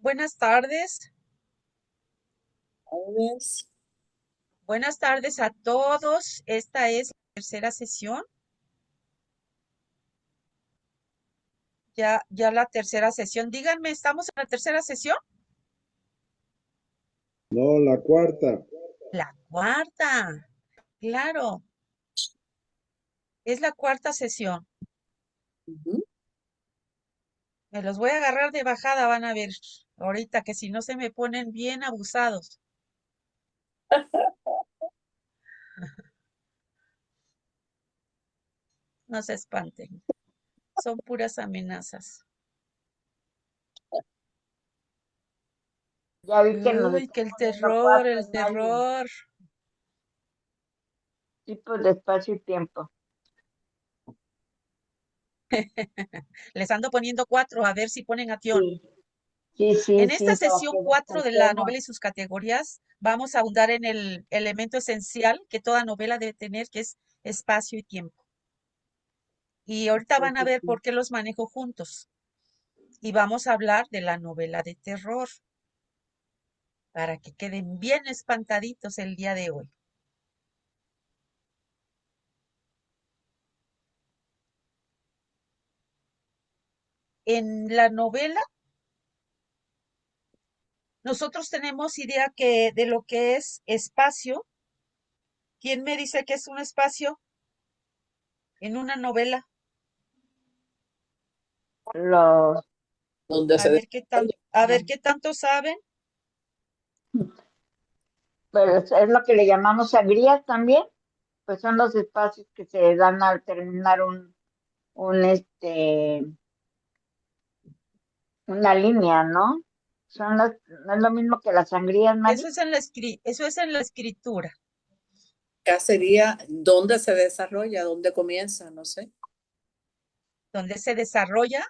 Buenas tardes, Ángeles. buenas tardes a todos. Esta es la tercera sesión, ya la tercera sesión. Díganme, ¿estamos en la tercera sesión? No, la cuarta. La cuarta, claro, es la cuarta sesión. Ujú. Me los voy a agarrar de bajada, van a ver ahorita que si no se me ponen bien abusados. No se espanten, son puras amenazas. Ya vi que nos Uy, están que el poniendo terror, cuatro el en Maggie, terror. tipos de espacio y tiempo. Les ando poniendo cuatro, a ver si ponen acción. Sí, sí, sí, En esta sí, para sesión que 4 de la descansemos. novela y sus categorías, vamos a ahondar en el elemento esencial que toda novela debe tener, que es espacio y tiempo. Y ahorita Sí, van a sí, ver sí. por qué los manejo juntos. Y vamos a hablar de la novela de terror, para que queden bien espantaditos el día de hoy. En la novela, nosotros tenemos idea que de lo que es espacio. ¿Quién me dice que es un espacio en una novela? Los, Donde A se ver qué tan, desarrolla. a ver qué tanto saben. pero es lo que le llamamos sangrías también, pues son los espacios que se dan al terminar un una línea, ¿no? No es lo mismo que las sangrías, Eso Maggie. es en eso es en la escritura, Acá sería dónde se desarrolla, dónde comienza, no sé. donde se desarrolla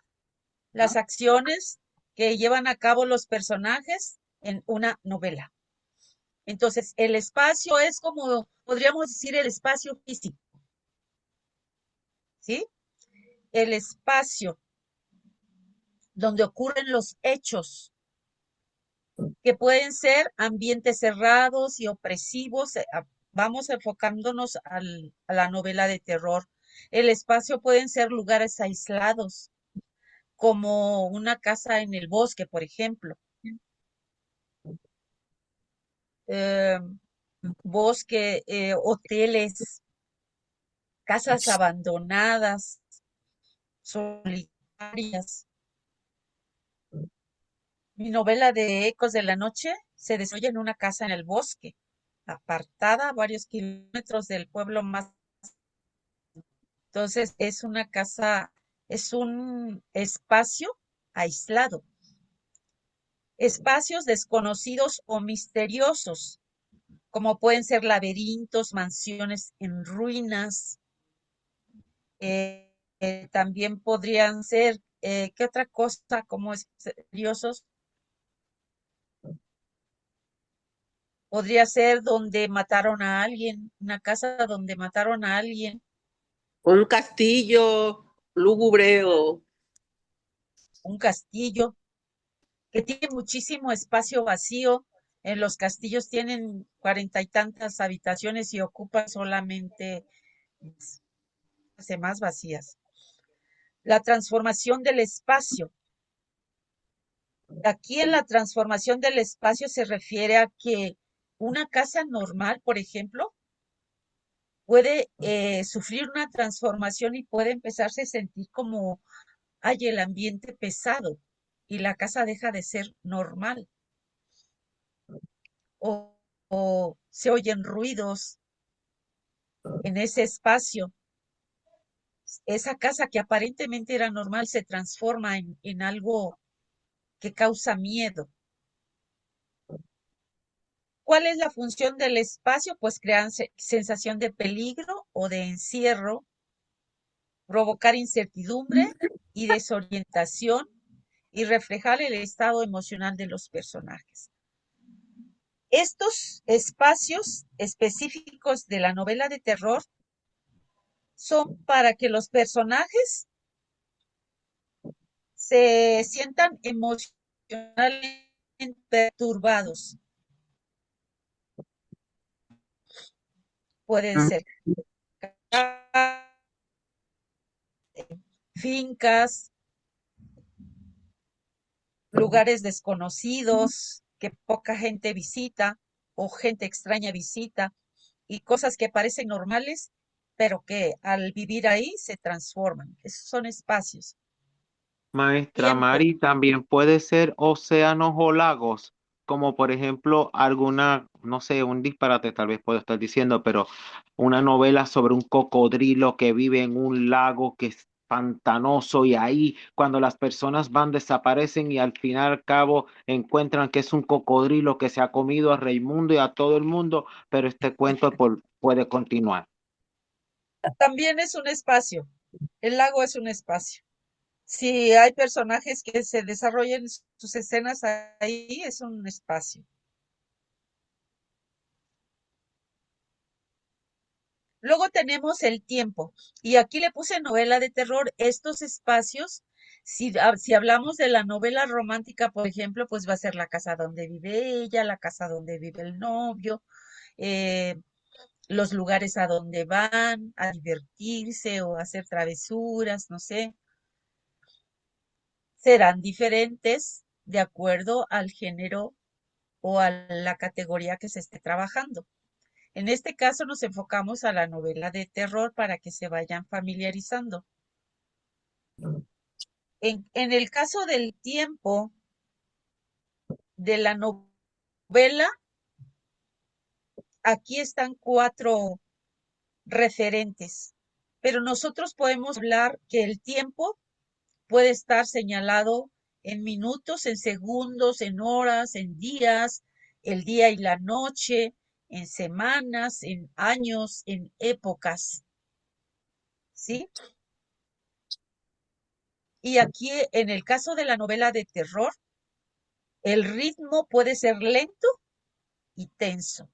las Ajá. acciones que llevan a cabo los personajes en una novela. Entonces, el espacio es como, podríamos decir, el espacio físico, ¿sí? El espacio donde ocurren los hechos, que pueden ser ambientes cerrados y opresivos. Vamos enfocándonos a la novela de terror. El espacio pueden ser lugares aislados, como una casa en el bosque, por ejemplo. eh, Bosque, hoteles, casas abandonadas, solitarias. Mi novela de Ecos de la Noche se desarrolla en una casa en el bosque, apartada a varios kilómetros del pueblo más. Entonces, es una casa, es un espacio aislado, espacios desconocidos o misteriosos, como pueden ser laberintos, mansiones en ruinas. También podrían ser, ¿qué otra cosa como misteriosos? Podría ser donde mataron a alguien, una casa donde mataron a alguien, Un castillo lúgubre o un castillo que tiene muchísimo espacio vacío. En los castillos tienen cuarenta y tantas habitaciones y ocupan solamente las más vacías. La transformación del espacio. Aquí en la transformación del espacio se refiere a que una casa normal, por ejemplo, puede sufrir una transformación y puede empezarse a sentir como, hay el ambiente pesado y la casa deja de ser normal o, o se oyen ruidos en ese espacio. Esa casa que aparentemente era normal se transforma en algo que causa miedo. ¿Cuál es la función del espacio? Pues crear sensación de peligro o de encierro, provocar incertidumbre y desorientación y reflejar el estado emocional de los personajes. Estos espacios específicos de la novela de terror son para que los personajes se sientan emocionalmente perturbados. Pueden Mm. ser fincas, lugares desconocidos que poca gente visita o gente extraña visita y cosas que parecen normales, pero que al vivir ahí se transforman. Esos son espacios. Maestra Tiempo. Mari, también puede ser océanos o lagos, como por ejemplo alguna, no sé, un disparate tal vez puedo estar diciendo, pero una novela sobre un cocodrilo que vive en un lago que es pantanoso y ahí cuando las personas van desaparecen y al final al cabo encuentran que es un cocodrilo que se ha comido a Raimundo y a todo el mundo, pero este cuento puede continuar. También es un espacio. El lago es un espacio. Si hay personajes que se desarrollan sus escenas ahí, es un espacio. Luego tenemos el tiempo. Y aquí le puse novela de terror. Estos espacios, si hablamos de la novela romántica, por ejemplo, pues va a ser la casa donde vive ella, la casa donde vive el novio, eh, los lugares a donde van a divertirse o a hacer travesuras, no sé. Serán diferentes de acuerdo al género o a la categoría que se esté trabajando. En este caso nos enfocamos a la novela de terror para que se vayan familiarizando. En el caso del tiempo de la novela, aquí están 4 referentes, pero nosotros podemos hablar que el tiempo puede estar señalado en minutos, en segundos, en horas, en días, el día y la noche, en semanas, en años, en épocas, ¿sí? Y aquí, en el caso de la novela de terror, el ritmo puede ser lento y tenso.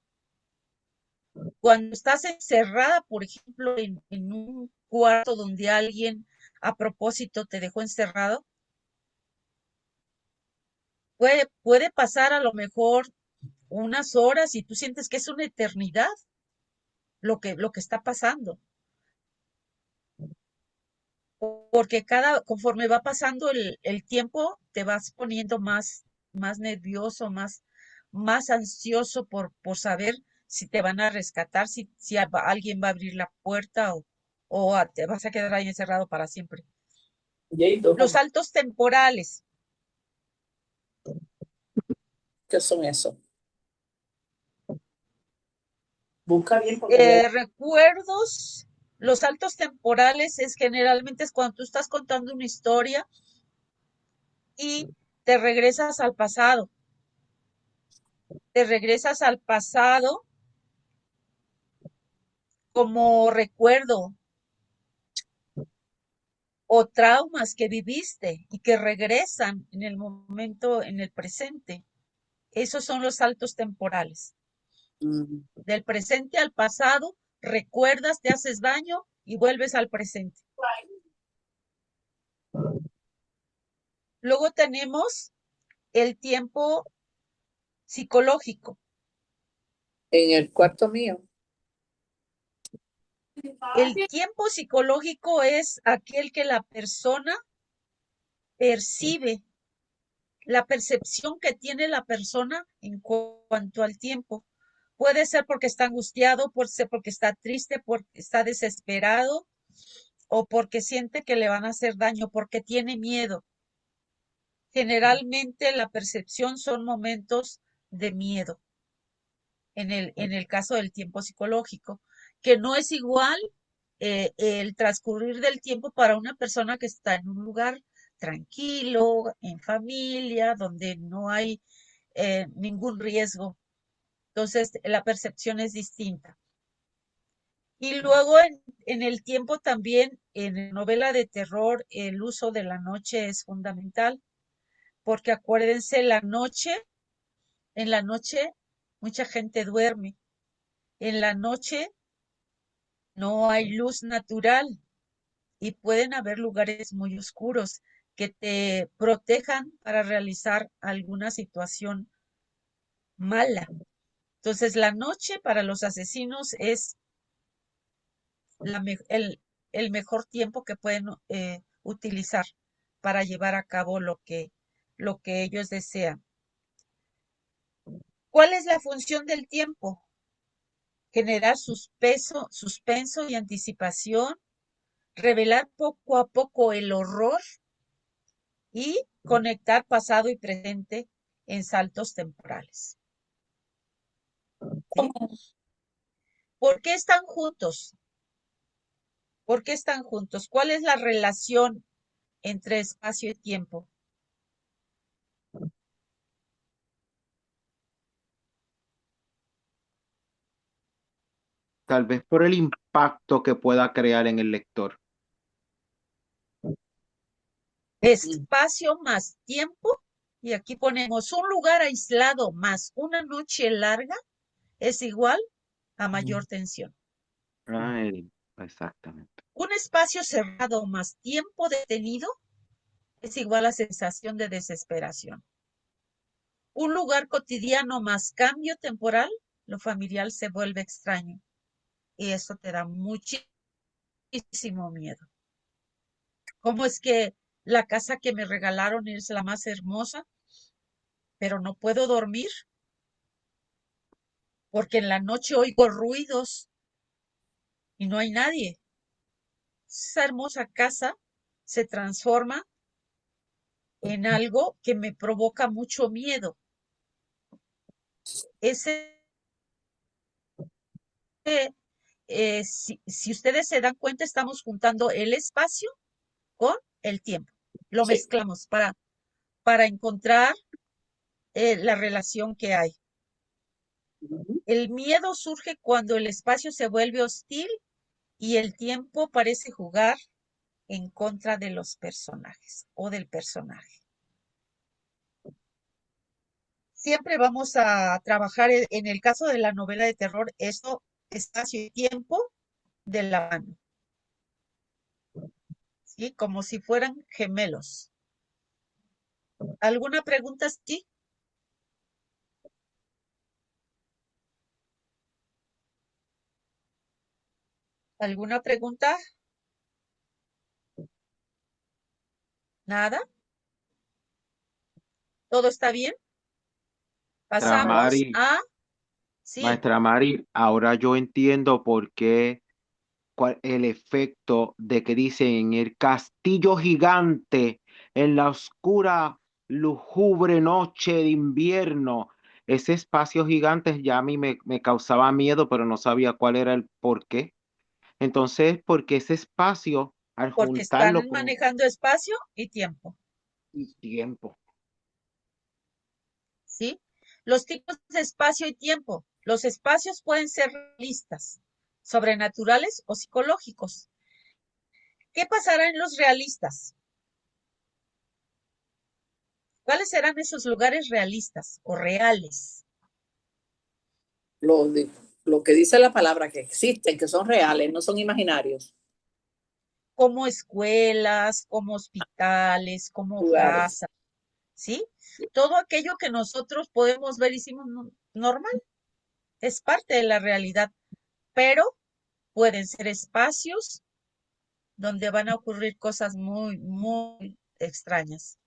Cuando estás encerrada, por ejemplo, en un cuarto donde alguien a propósito te dejó encerrado, puede pasar a lo mejor unas horas y tú sientes que es una eternidad lo que está pasando. Porque conforme va pasando el tiempo, te vas poniendo más nervioso, más ansioso por saber si te van a rescatar, si alguien va a abrir la puerta o te vas a quedar ahí encerrado para siempre. Los saltos temporales. ¿Qué son eso? Busca bien porque Recuerdos, los saltos temporales generalmente es cuando tú estás contando una historia y te regresas al pasado. Te regresas al pasado como recuerdo o traumas que viviste y que regresan en el momento, en el presente. Esos son los saltos temporales. Del presente al pasado, recuerdas, te haces daño y vuelves al presente. Luego tenemos el tiempo psicológico. en el cuarto mío. El tiempo psicológico es aquel que la persona percibe, la percepción que tiene la persona en cuanto al tiempo. Puede ser porque está angustiado, puede ser porque está triste, porque está desesperado o porque siente que le van a hacer daño, porque tiene miedo. Generalmente la percepción son momentos de miedo en el caso del tiempo psicológico, que no es igual el transcurrir del tiempo para una persona que está en un lugar tranquilo, en familia, donde no hay ningún riesgo. Entonces, la percepción es distinta. Y luego en el tiempo también, en novela de terror, el uso de la noche es fundamental, porque acuérdense, en la noche mucha gente duerme. En la noche no hay luz natural y pueden haber lugares muy oscuros. que te protejan para realizar alguna situación mala. Entonces, la noche para los asesinos es el mejor tiempo que pueden utilizar para llevar a cabo lo que ellos desean. ¿Cuál es la función del tiempo? Generar suspenso y anticipación, revelar poco a poco el horror y conectar pasado y presente en saltos temporales. ¿Sí? ¿Por qué están juntos? ¿Por qué están juntos? ¿Cuál es la relación entre espacio y tiempo? Tal vez por el impacto que pueda crear en el lector. Espacio más tiempo, y aquí ponemos un lugar aislado más una noche larga es igual a mayor tensión. Exactamente. Un espacio cerrado más tiempo detenido es igual a sensación de desesperación. Un lugar cotidiano más cambio temporal, lo familiar se vuelve extraño. Y eso te da muchísimo miedo. ¿Cómo es que la casa que me regalaron es la más hermosa, pero no puedo dormir? Porque en la noche oigo ruidos y no hay nadie. Esa hermosa casa se transforma en algo que me provoca mucho miedo. Si ustedes se dan cuenta, estamos juntando el espacio con el tiempo. Lo Sí. mezclamos para encontrar la relación que hay. El miedo surge cuando el espacio se vuelve hostil y el tiempo parece jugar en contra de los personajes o del personaje. Siempre vamos a trabajar en el caso de la novela de terror, esto, espacio y tiempo de la mano, ¿sí? Como si fueran gemelos. ¿Alguna pregunta, sí? ¿Alguna pregunta? ¿Nada? ¿Todo está bien? Maestra Pasamos Mari, a, sí, Maestra Mari, ahora yo entiendo por qué el efecto de que dice en el castillo gigante, en la oscura, lúgubre noche de invierno. Ese espacio gigante ya a mí me causaba miedo, pero no sabía cuál era el por qué. Entonces, porque ese espacio, al porque están juntarlo con manejando espacio y tiempo, el tiempo, ¿sí? Los tipos de espacio y tiempo. Los espacios pueden ser realistas, sobrenaturales o psicológicos. ¿Qué pasará en los realistas? ¿Cuáles serán esos lugares realistas o reales? Lo, de- lo que dice la palabra, que existen, que son reales, no son imaginarios. Como escuelas, como hospitales, como Lugares. casas, ¿sí? Todo aquello que nosotros podemos ver y decimos normal, es parte de la realidad, pero pueden ser espacios donde van a ocurrir cosas muy, muy extrañas.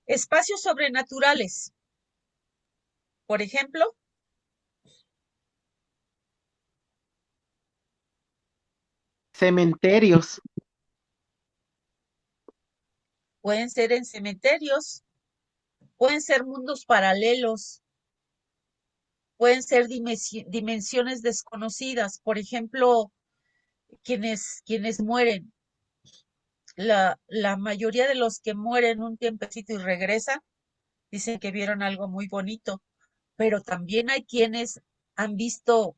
Espacios sobrenaturales, por ejemplo, cementerios. pueden ser en cementerios, pueden ser mundos paralelos, pueden ser dimensiones desconocidas. Por ejemplo, quienes mueren, la mayoría de los que mueren un tiempecito y regresan, dicen que vieron algo muy bonito, pero también hay quienes han visto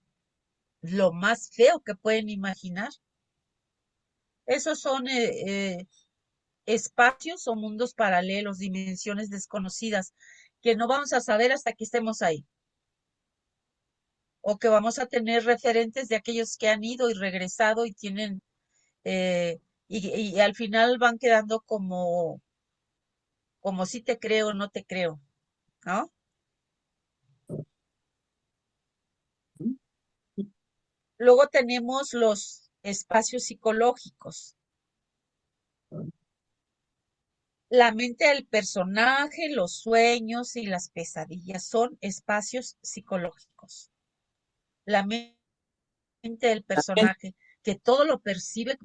lo más feo que pueden imaginar. Esos son espacios o mundos paralelos, dimensiones desconocidas, que no vamos a saber hasta que estemos ahí. O que vamos a tener referentes de aquellos que han ido y regresado y tienen y al final van quedando como si te creo, no te creo, ¿no? Luego tenemos los espacios psicológicos. La mente del personaje, los sueños y las pesadillas son espacios psicológicos. La mente del personaje, que todo lo percibe,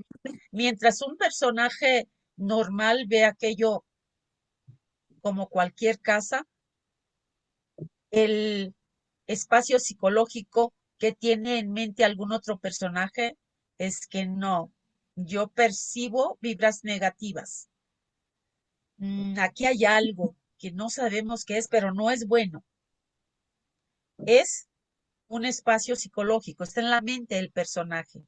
mientras un personaje normal ve aquello como cualquier casa, el espacio psicológico que tiene en mente algún otro personaje es que no, yo percibo vibras negativas. Aquí hay algo que no sabemos qué es, pero no es bueno. Es un espacio psicológico, está en la mente del personaje.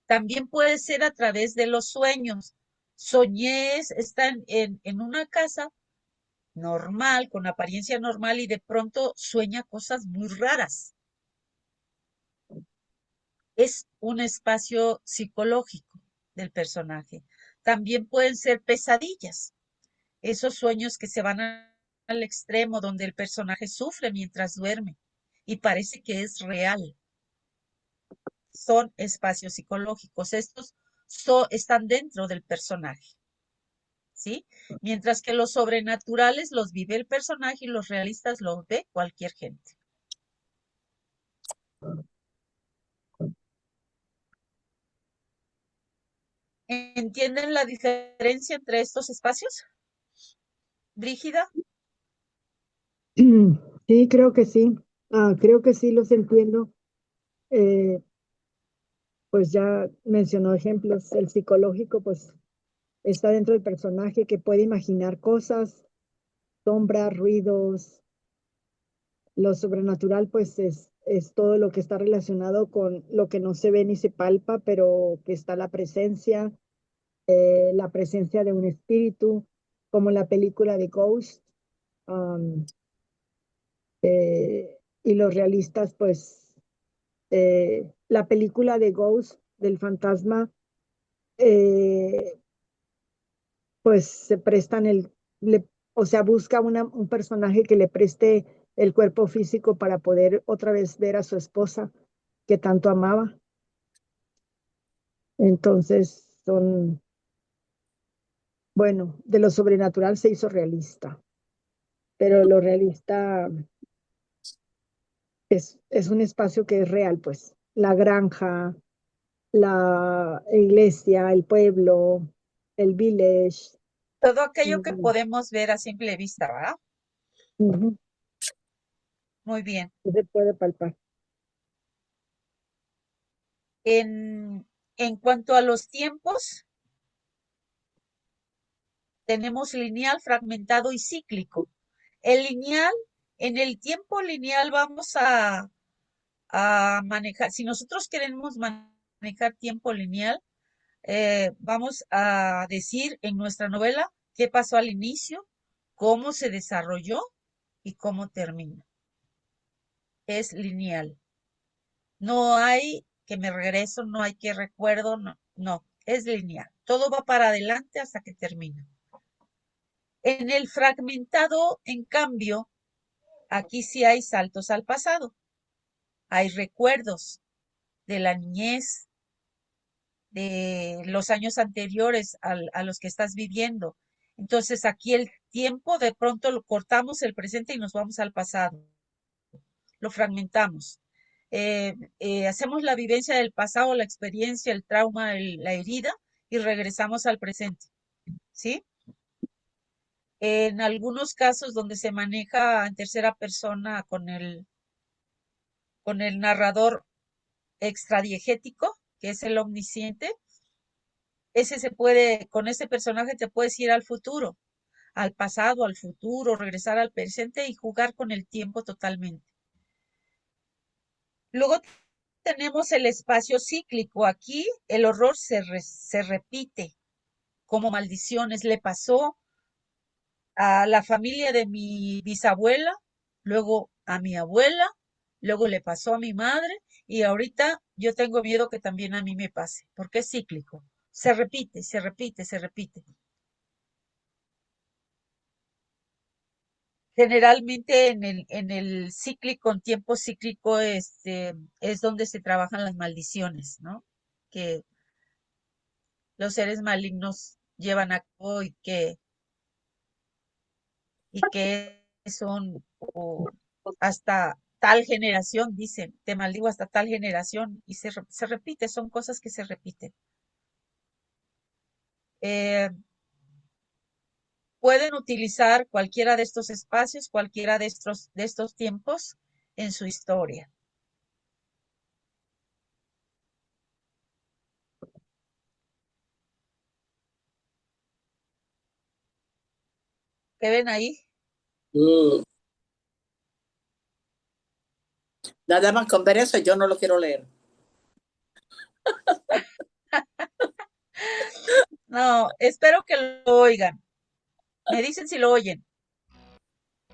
También puede ser a través de los sueños. Soñé, está en una casa normal, con apariencia normal, y de pronto sueña cosas muy raras. Es un espacio psicológico del personaje. También pueden ser pesadillas, esos sueños que se van al extremo, donde el personaje sufre mientras duerme y parece que es real. Son espacios psicológicos. Estos están dentro del personaje, ¿sí? Mientras que los sobrenaturales los vive el personaje y los realistas los ve cualquier gente. ¿Entienden la diferencia entre estos espacios? Brígida. Sí, creo que sí. Creo que sí los entiendo. Eh, pues ya mencionó ejemplos. El psicológico, pues, está dentro del personaje que puede imaginar cosas, sombras, ruidos. Lo sobrenatural, pues, es todo lo que está relacionado con lo que no se ve ni se palpa, pero que está la presencia de un espíritu, como la película de Ghost. um, y los realistas, pues, la película de Ghost, del fantasma, eh, pues se prestan o sea, busca un personaje que le preste el cuerpo físico para poder otra vez ver a su esposa que tanto amaba. Entonces, bueno, de lo sobrenatural se hizo realista, pero lo realista es un espacio que es real, pues, la granja, la iglesia, el pueblo, el village. Todo aquello que podemos ver a simple vista, ¿verdad? Ujú. Muy bien. Se puede palpar. En cuanto a los tiempos, tenemos lineal, fragmentado y cíclico. El lineal, en el tiempo lineal vamos a manejar, si nosotros queremos manejar tiempo lineal, vamos a decir en nuestra novela qué pasó al inicio, cómo se desarrolló y cómo termina. Es lineal. No hay que me regreso, no hay que recuerdo, no, no, es lineal. Todo va para adelante hasta que termina. En el fragmentado, en cambio, aquí sí hay saltos al pasado. Hay recuerdos de la niñez, de los años anteriores a los que estás viviendo. Entonces aquí el tiempo de pronto lo cortamos el presente y nos vamos al pasado. Lo fragmentamos. Hacemos la vivencia del pasado, la experiencia, el trauma, la herida y regresamos al presente. ¿Sí? En algunos casos donde se maneja en tercera persona con el narrador extradiegético, que es el omnisciente, con ese personaje te puedes ir al futuro, al pasado, al futuro, regresar al presente y jugar con el tiempo totalmente. Luego tenemos el espacio cíclico. Aquí el horror se repite como maldiciones. Le pasó a la familia de mi bisabuela, luego a mi abuela, luego le pasó a mi madre y ahorita yo tengo miedo que también a mí me pase, porque es cíclico. se repite, se repite, se repite. Generalmente en el cíclico, en tiempo cíclico, es donde se trabajan las maldiciones, ¿no? Que los seres malignos llevan a cabo y que son o hasta tal generación, dicen, te maldigo hasta tal generación, y se repite, son cosas que se repiten. Eh, Pueden utilizar cualquiera de estos espacios, cualquiera de estos tiempos en su historia. ¿Qué ven ahí? Mm. Nada más con ver eso, yo no lo quiero leer. No, espero que lo oigan. Me dicen si lo oyen.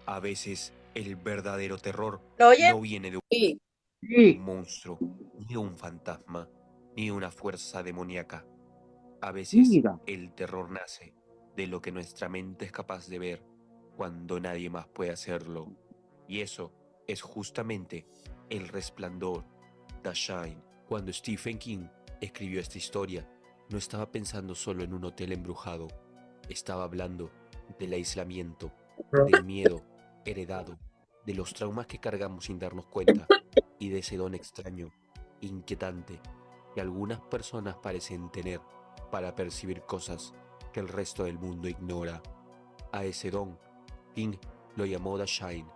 A veces el verdadero terror ¿Lo oyen? no viene de Sí, un Sí, monstruo, ni de un fantasma, ni de una fuerza demoníaca. A veces mira. el terror nace de lo que nuestra mente es capaz de ver cuando nadie más puede hacerlo. Y eso es justamente El Resplandor, The Shine. Cuando Stephen King escribió esta historia, no estaba pensando solo en un hotel embrujado, estaba hablando del aislamiento, del miedo heredado, de los traumas que cargamos sin darnos cuenta y de ese don extraño, inquietante, que algunas personas parecen tener para percibir cosas que el resto del mundo ignora. A ese don, King lo llamó The Shine,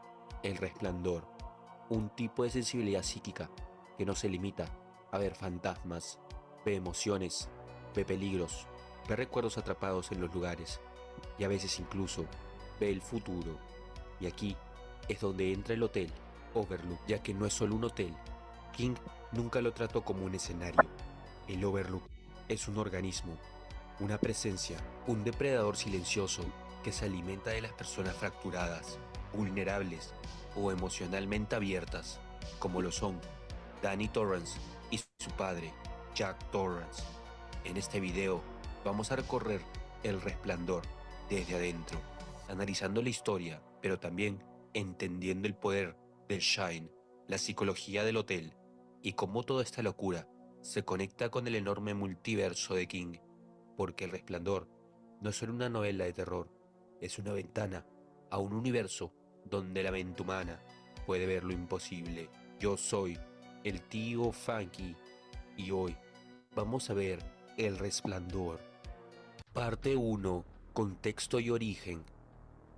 el resplandor, un tipo de sensibilidad psíquica que no se limita a ver fantasmas, ve emociones, ve peligros, ve recuerdos atrapados en los lugares y a veces incluso ve el futuro. Y aquí es donde entra el hotel Overlook, ya que no es solo un hotel. King nunca lo trató como un escenario. El Overlook es un organismo, una presencia, un depredador silencioso que se alimenta de las personas fracturadas, vulnerables o emocionalmente abiertas, como lo son Danny Torrance y su padre, Jack Torrance. En este video vamos a recorrer El Resplandor desde adentro, analizando la historia, pero también entendiendo el poder del Shine, la psicología del hotel y cómo toda esta locura se conecta con el enorme multiverso de King, porque El Resplandor no es solo una novela de terror, es una ventana a un universo donde la mente humana puede ver lo imposible. Yo soy el tío Funky y hoy vamos a ver El Resplandor. Parte 1. Contexto y origen.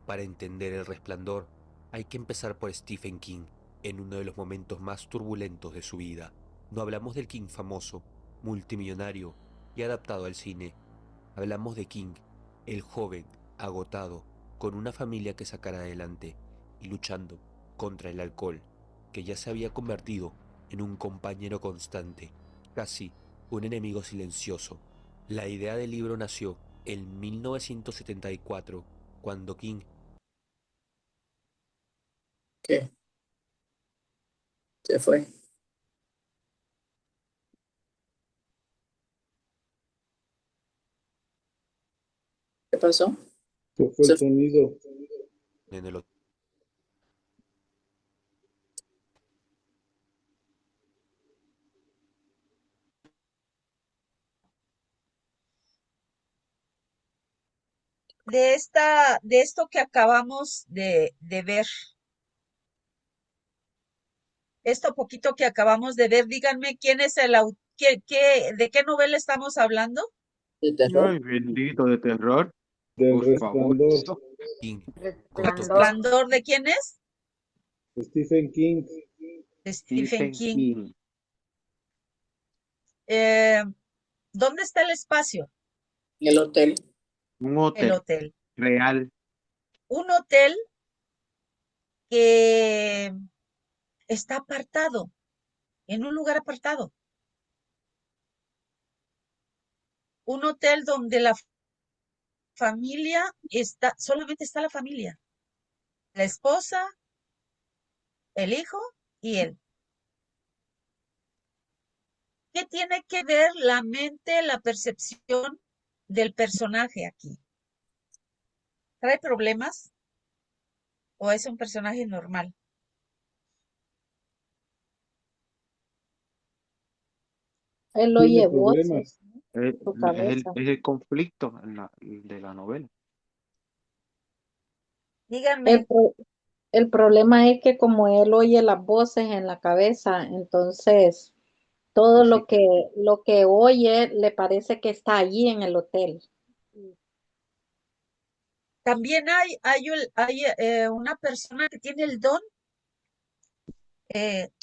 Para entender El Resplandor, hay que empezar por Stephen King, en uno de los momentos más turbulentos de su vida. No hablamos del King famoso, multimillonario y adaptado al cine. Hablamos de King, el joven, agotado, con una familia que sacar adelante y luchando contra el alcohol, que ya se había convertido en un compañero constante, casi un enemigo silencioso. La idea del libro nació en 1974, cuando King ¿qué? Se fue. ¿Qué pasó? Se fue Se el sonido. en el De esto que acabamos de ver, esto poquito que acabamos de ver, díganme quién es el autor, de qué novela estamos hablando. de terror. Ay, bendito de terror. Del Por favor. Resplandor. King contó que Resplandor. ¿Resplandor de quién es? Stephen King. De Stephen Stephen King. King. Eh, ¿Dónde está el espacio? En el hotel. Un El hotel hotel. real. Un hotel que está apartado, en un lugar apartado. Un hotel donde la familia está, solamente está la familia, la esposa, el hijo y él. ¿Qué tiene que ver la mente, la percepción del personaje aquí? ¿Trae problemas o es un personaje normal? Él lo Tiene llevó en problemas. su cabeza. Es el conflicto de la novela. Díganme, El problema es que como él oye las voces en la cabeza, entonces todo Pues sí, lo que oye le parece que está allí en el hotel. también hay una persona que tiene el don.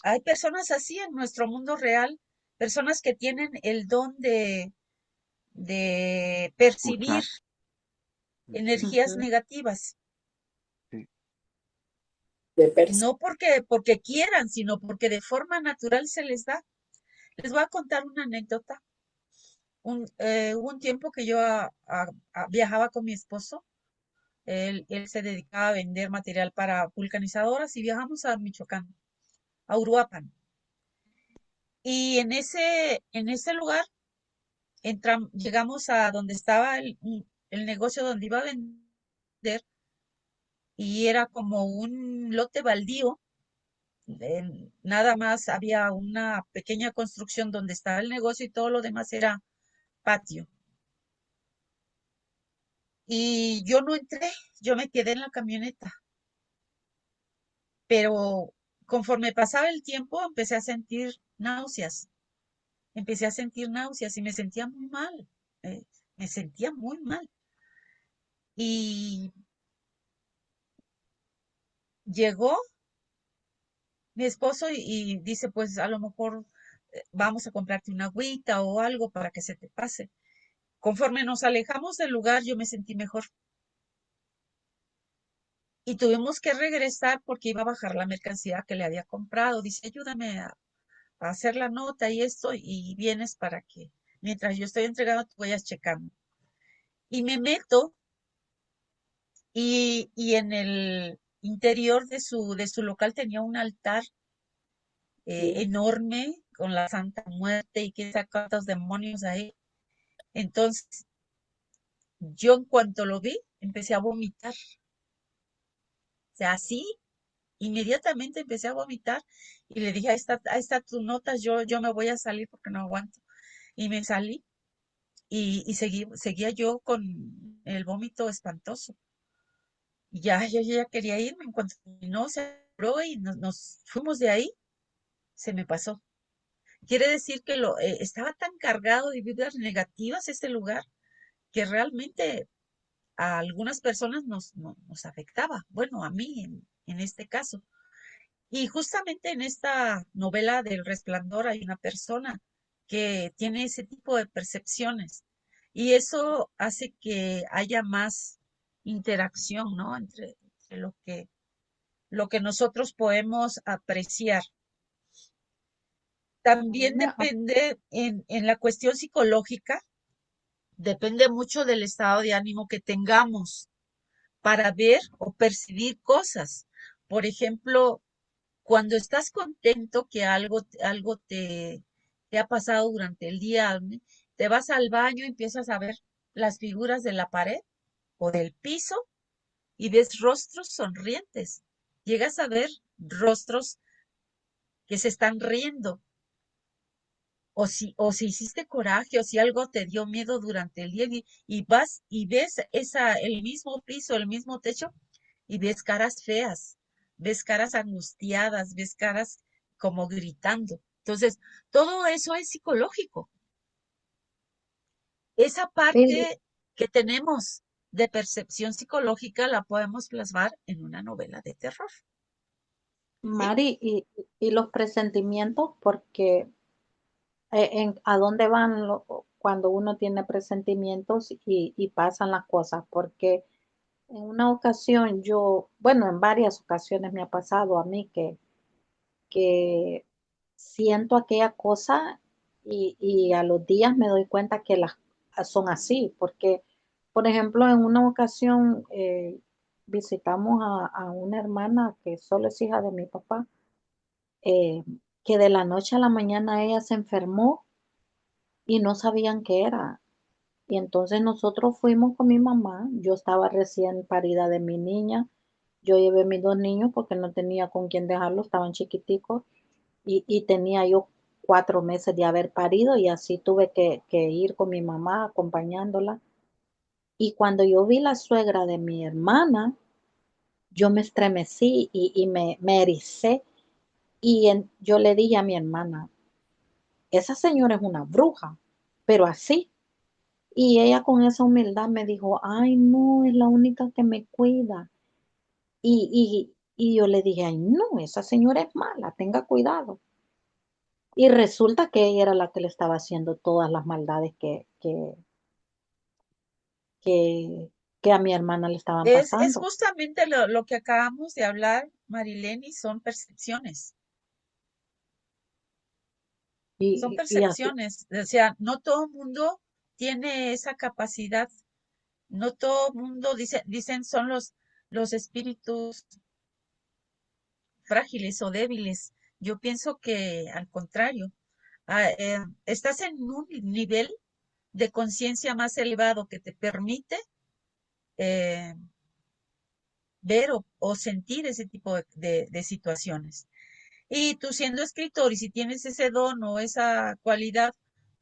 Hay personas así en nuestro mundo real, personas que tienen el don de percibir escuchar. energías Ujú. negativas, Sí. no porque quieran, sino porque de forma natural se les da. Les voy a contar una anécdota. Hubo un tiempo que yo viajaba con mi esposo. Él se dedicaba a vender material para vulcanizadoras y viajamos a Michoacán, a Uruapan. Y en ese lugar llegamos a donde estaba el negocio donde iba a vender y era como un lote baldío. Nada más había una pequeña construcción donde estaba el negocio y todo lo demás era patio. Y yo no entré, yo me quedé en la camioneta, pero conforme pasaba el tiempo empecé a sentir náuseas y me sentía muy mal, eh, me sentía muy mal. Y llegó mi esposo y dice, pues a lo mejor vamos a comprarte una agüita o algo para que se te pase. Conforme nos alejamos del lugar, yo me sentí mejor y tuvimos que regresar porque iba a bajar la mercancía que le había comprado. Dice, ayúdame a hacer la nota y esto y vienes para que mientras yo estoy entregando tú vayas checando. Y me meto y en el interior de su local tenía un altar Sí. enorme con la Santa Muerte y quién sabe cuántos demonios ahí. Entonces, yo en cuanto lo vi, empecé a vomitar. O sea, así, inmediatamente empecé a vomitar y le dije, ahí está tu nota, yo me voy a salir porque no aguanto. Y me salí seguía yo con el vómito espantoso. Y yo ya quería irme. En cuanto terminó, se apuró y nos fuimos de ahí, se me pasó. Quiere decir que estaba tan cargado de vibras negativas este lugar que realmente a algunas personas nos afectaba. Bueno, a mí en este caso. Y justamente en esta novela del Resplandor hay una persona que tiene ese tipo de percepciones y eso hace que haya más interacción, ¿no? Entre lo que nosotros podemos apreciar. A mí También me, depende en la cuestión psicológica, depende mucho del estado de ánimo que tengamos para ver o percibir cosas. Por ejemplo, cuando estás contento que algo te ha pasado durante el día, ¿no? Te vas al baño y empiezas a ver las figuras de la pared o del piso y ves rostros sonrientes. Llegas a ver rostros que se están riendo. O si hiciste coraje o si algo te dio miedo durante el día y vas y ves el mismo piso, el mismo techo y ves caras feas, ves caras angustiadas, ves caras como gritando. Entonces, todo eso es psicológico. Esa sí, parte que tenemos de percepción psicológica la podemos plasmar en una novela de terror, ¿sí? Mari, y los presentimientos, porque ¿a dónde van cuando uno tiene presentimientos y pasan las cosas? Porque en una ocasión bueno, en varias ocasiones me ha pasado a mí que siento aquella cosa y a los días me doy cuenta que las son así, porque, por ejemplo, en una ocasión visitamos a una hermana que solo es hija de mi papá, eh, que de la noche a la mañana ella se enfermó y no sabían qué era. Y entonces nosotros fuimos con mi mamá. Yo estaba recién parida de mi niña. Yo llevé mis dos niños porque no tenía con quién dejarlos, estaban chiquiticos. Y tenía yo 4 meses de haber parido y así tuve que ir con mi mamá acompañándola. Y cuando yo vi la suegra de mi hermana, yo me estremecí y me ericé. Yo le dije a mi hermana, esa señora es una bruja, pero así. Y ella con esa humildad me dijo, ay, no, es la única que me cuida. Y yo le dije, ay, no, esa señora es mala, tenga cuidado. Y resulta que ella era la que le estaba haciendo todas las maldades que, que a mi hermana le estaban Es pasando. justamente lo que acabamos de hablar, Marileni, son percepciones. Son Y así, percepciones. O sea, no todo el mundo tiene esa capacidad. No todo el mundo dicen son los espíritus frágiles o débiles. Yo pienso que al contrario, estás en un nivel de conciencia más elevado que te permite eh, ver o sentir ese tipo de situaciones. Y tú siendo escritor y si tienes ese don o esa cualidad,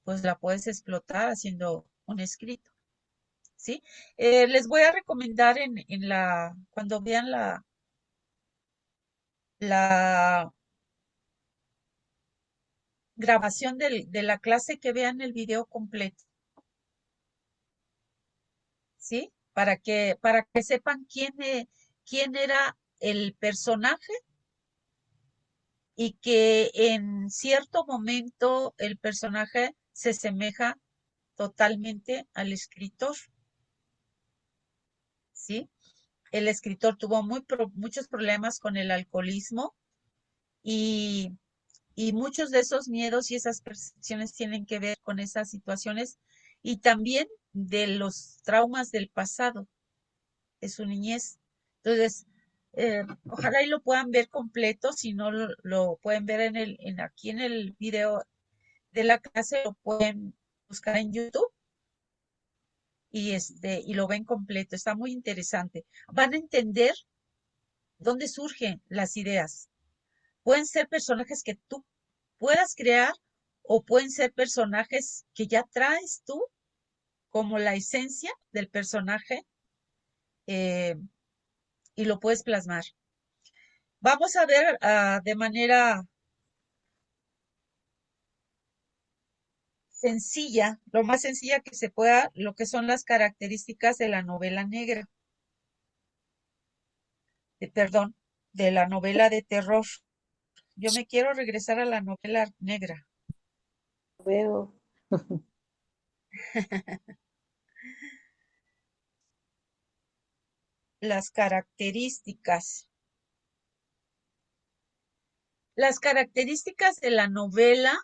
pues la puedes explotar haciendo un escrito, ¿sí? Les voy a recomendar cuando vean la grabación de la clase, que vean el video completo, ¿sí? Para que sepan quién era el personaje y que en cierto momento el personaje se asemeja totalmente al escritor, ¿sí? El escritor tuvo muchos problemas con el alcoholismo y, y muchos de esos miedos y esas percepciones tienen que ver con esas situaciones y también de los traumas del pasado, de su niñez. Entonces, ojalá y lo puedan ver completo, si no lo pueden ver aquí en el video de la clase, lo pueden buscar en YouTube y lo ven completo. Está muy interesante. Van a entender dónde surgen las ideas. Pueden ser personajes que tú puedas crear o pueden ser personajes que ya traes tú como la esencia del personaje eh, y lo puedes plasmar. Vamos a ver de manera sencilla, lo más sencilla que se pueda, lo que son las características de la novela negra, perdón, de la novela de terror. Yo me quiero regresar a la novela negra. veo. Las características. Las características de la novela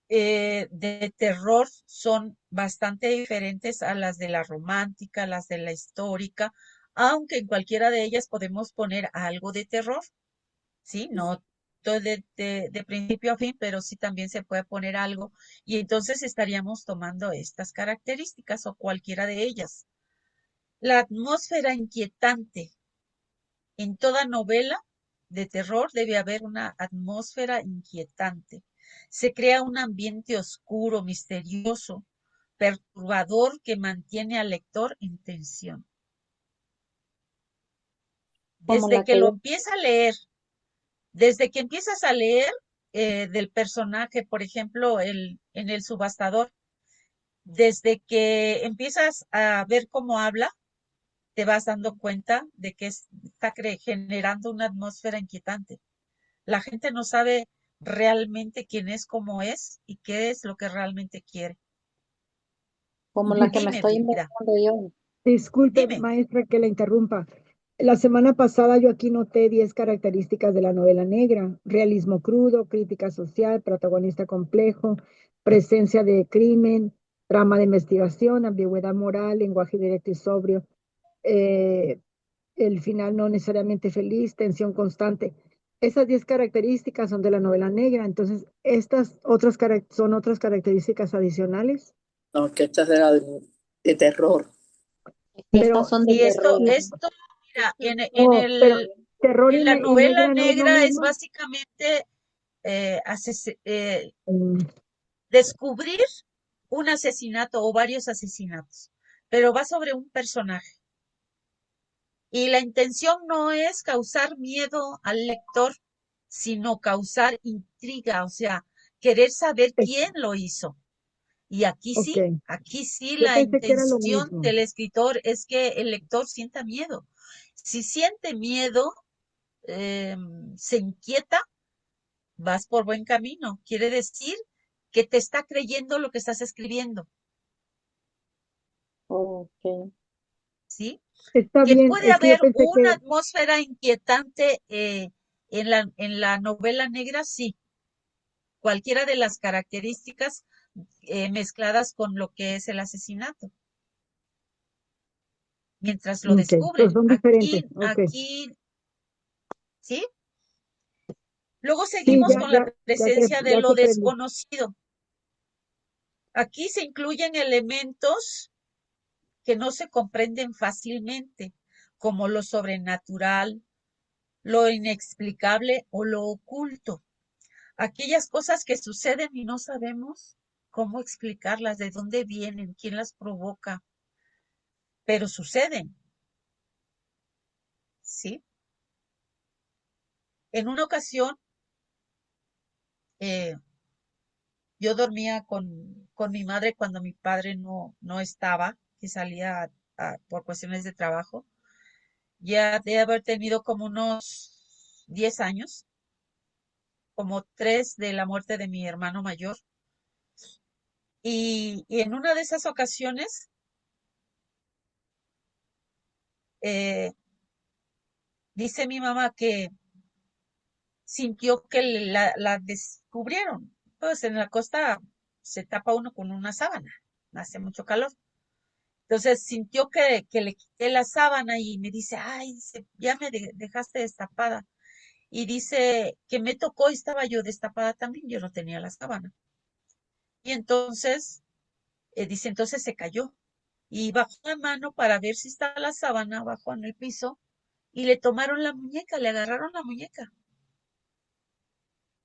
de terror son bastante diferentes a las de la romántica, las de la histórica, aunque en cualquiera de ellas podemos poner algo de terror, ¿sí? No todo de principio a fin, pero sí también se puede poner algo y entonces estaríamos tomando estas características o cualquiera de ellas. La atmósfera inquietante. En toda novela de terror debe haber una atmósfera inquietante. Se crea un ambiente oscuro, misterioso, perturbador que mantiene al lector en tensión. Como Desde la que que lo yo, empieza a leer, desde que empiezas a leer del personaje, por ejemplo, en El Subastador, desde que empiezas a ver cómo habla, te vas dando cuenta de que está generando una atmósfera inquietante. La gente no sabe realmente quién es, cómo es y qué es lo que realmente quiere. como la que me Dime, estoy vida, inventando yo. Disculpe, dime. maestra, que la interrumpa. La semana pasada yo aquí noté 10 características de la novela negra: realismo crudo, crítica social, protagonista complejo, presencia de crimen, trama de investigación, ambigüedad moral, lenguaje directo y sobrio, eh, el final no necesariamente feliz, tensión constante. esas 10 características son de la novela negra, entonces estas otras son otras características adicionales. No, que esta es de terror. Pero Estas son de Y esto, terror. mira, no, pero terror en la y novela negra no es lo negra es mismo. básicamente descubrir un asesinato o varios asesinatos, pero va sobre un personaje. Y la intención no es causar miedo al lector, sino causar intriga, o sea, querer saber quién lo hizo. Y aquí Ok, sí yo la pensé que era lo intención mismo. del escritor es que el lector sienta miedo. Si siente miedo, se inquieta, vas por buen camino. Quiere decir que te está creyendo lo que estás escribiendo, Ok. ¿sí? Está Que bien, puede es que yo haber pensé una que, atmósfera inquietante en la novela negra, sí. Cualquiera de las características mezcladas con lo que es el asesinato, mientras lo ok, entonces descubren. son diferentes, ok. Aquí, ¿sí? Luego Sí, seguimos con la presencia de ya lo te prendí. desconocido. Aquí se incluyen elementos que no se comprenden fácilmente, como lo sobrenatural, lo inexplicable o lo oculto. Aquellas cosas que suceden y no sabemos cómo explicarlas, de dónde vienen, quién las provoca, pero suceden, ¿sí? En una ocasión, eh, yo dormía con mi madre cuando mi padre no estaba, que salía por cuestiones de trabajo. Ya de haber tenido como unos 10 años, como 3 de la muerte de mi hermano mayor. Y en una de esas ocasiones, eh, dice mi mamá que sintió que la descubrieron. Pues en la costa se tapa uno con una sábana, hace mucho calor. Entonces sintió que le quité la sábana y me dice, ay, ya me dejaste destapada. Y dice que me tocó y estaba yo destapada también, yo no tenía la sábana. Y entonces, dice, entonces se cayó y bajó la mano para ver si estaba la sábana abajo en el piso y le tomaron la muñeca, le agarraron la muñeca.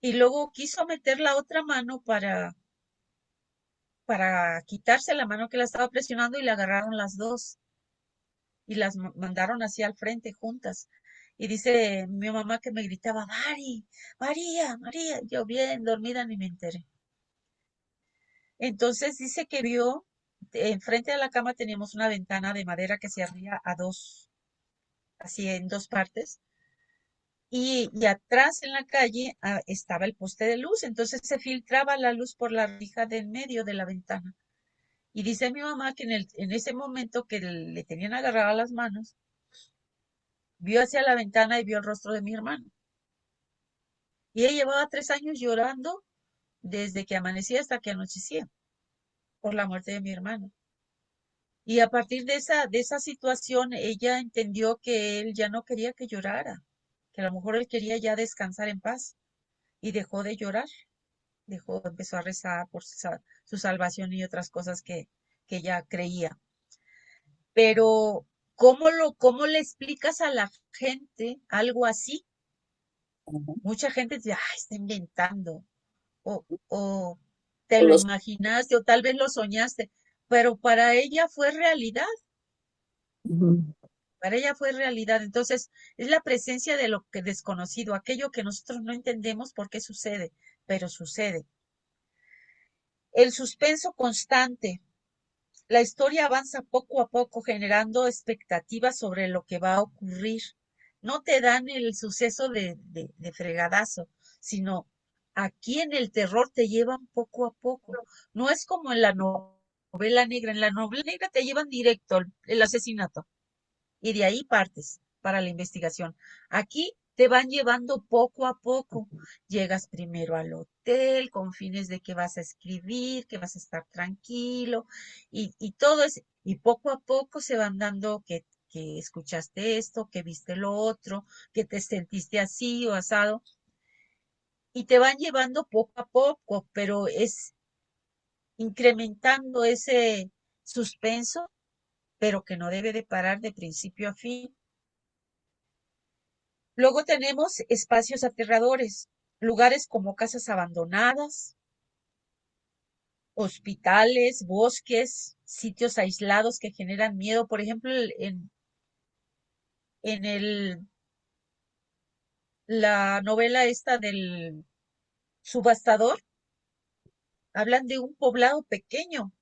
Y luego quiso meter la otra mano para quitarse la mano que la estaba presionando y le agarraron las dos y las mandaron hacia al frente juntas. Y dice mi mamá que me gritaba, Mari, María, María. Yo bien dormida ni me enteré. Entonces dice que vio, enfrente de la cama teníamos una ventana de madera que se abría a dos, así en dos partes. Y atrás en la calle estaba el poste de luz, entonces se filtraba la luz por la rija del medio de la ventana. Y dice mi mamá que en ese momento que le tenían agarradas las manos, vio hacia la ventana y vio el rostro de mi hermano. Y ella llevaba 3 años llorando desde que amanecía hasta que anochecía por la muerte de mi hermano. Y a partir de esa situación, ella entendió que él ya no quería que llorara, que a lo mejor él quería ya descansar en paz y dejó de llorar, empezó a rezar por su salvación y otras cosas que ella creía. Pero, ¿cómo le explicas a la gente algo así? Mucha gente dice, ah, está inventando, o te O lo los- imaginaste, o tal vez lo soñaste, pero para ella fue realidad. Ujú. Para ella fue realidad. Entonces, es la presencia de lo que desconocido, aquello que nosotros no entendemos por qué sucede, pero sucede. El suspenso constante. La historia avanza poco a poco generando expectativas sobre lo que va a ocurrir. No te dan el suceso de fregadazo, sino aquí en el terror te llevan poco a poco. No es como en la novela negra. En la novela negra te llevan directo el asesinato y de ahí partes para la investigación. Aquí te van llevando poco a poco. Llegas primero al hotel con fines de que vas a escribir, que vas a estar tranquilo y todo es, y poco a poco se van dando que que escuchaste esto, que viste lo otro, que te sentiste así o asado, y te van llevando poco a poco, pero es incrementando ese suspenso, pero que no debe de parar de principio a fin. Luego tenemos espacios aterradores, lugares como casas abandonadas, hospitales, bosques, sitios aislados que generan miedo. Por ejemplo, en la novela esta del subastador, hablan de un poblado pequeño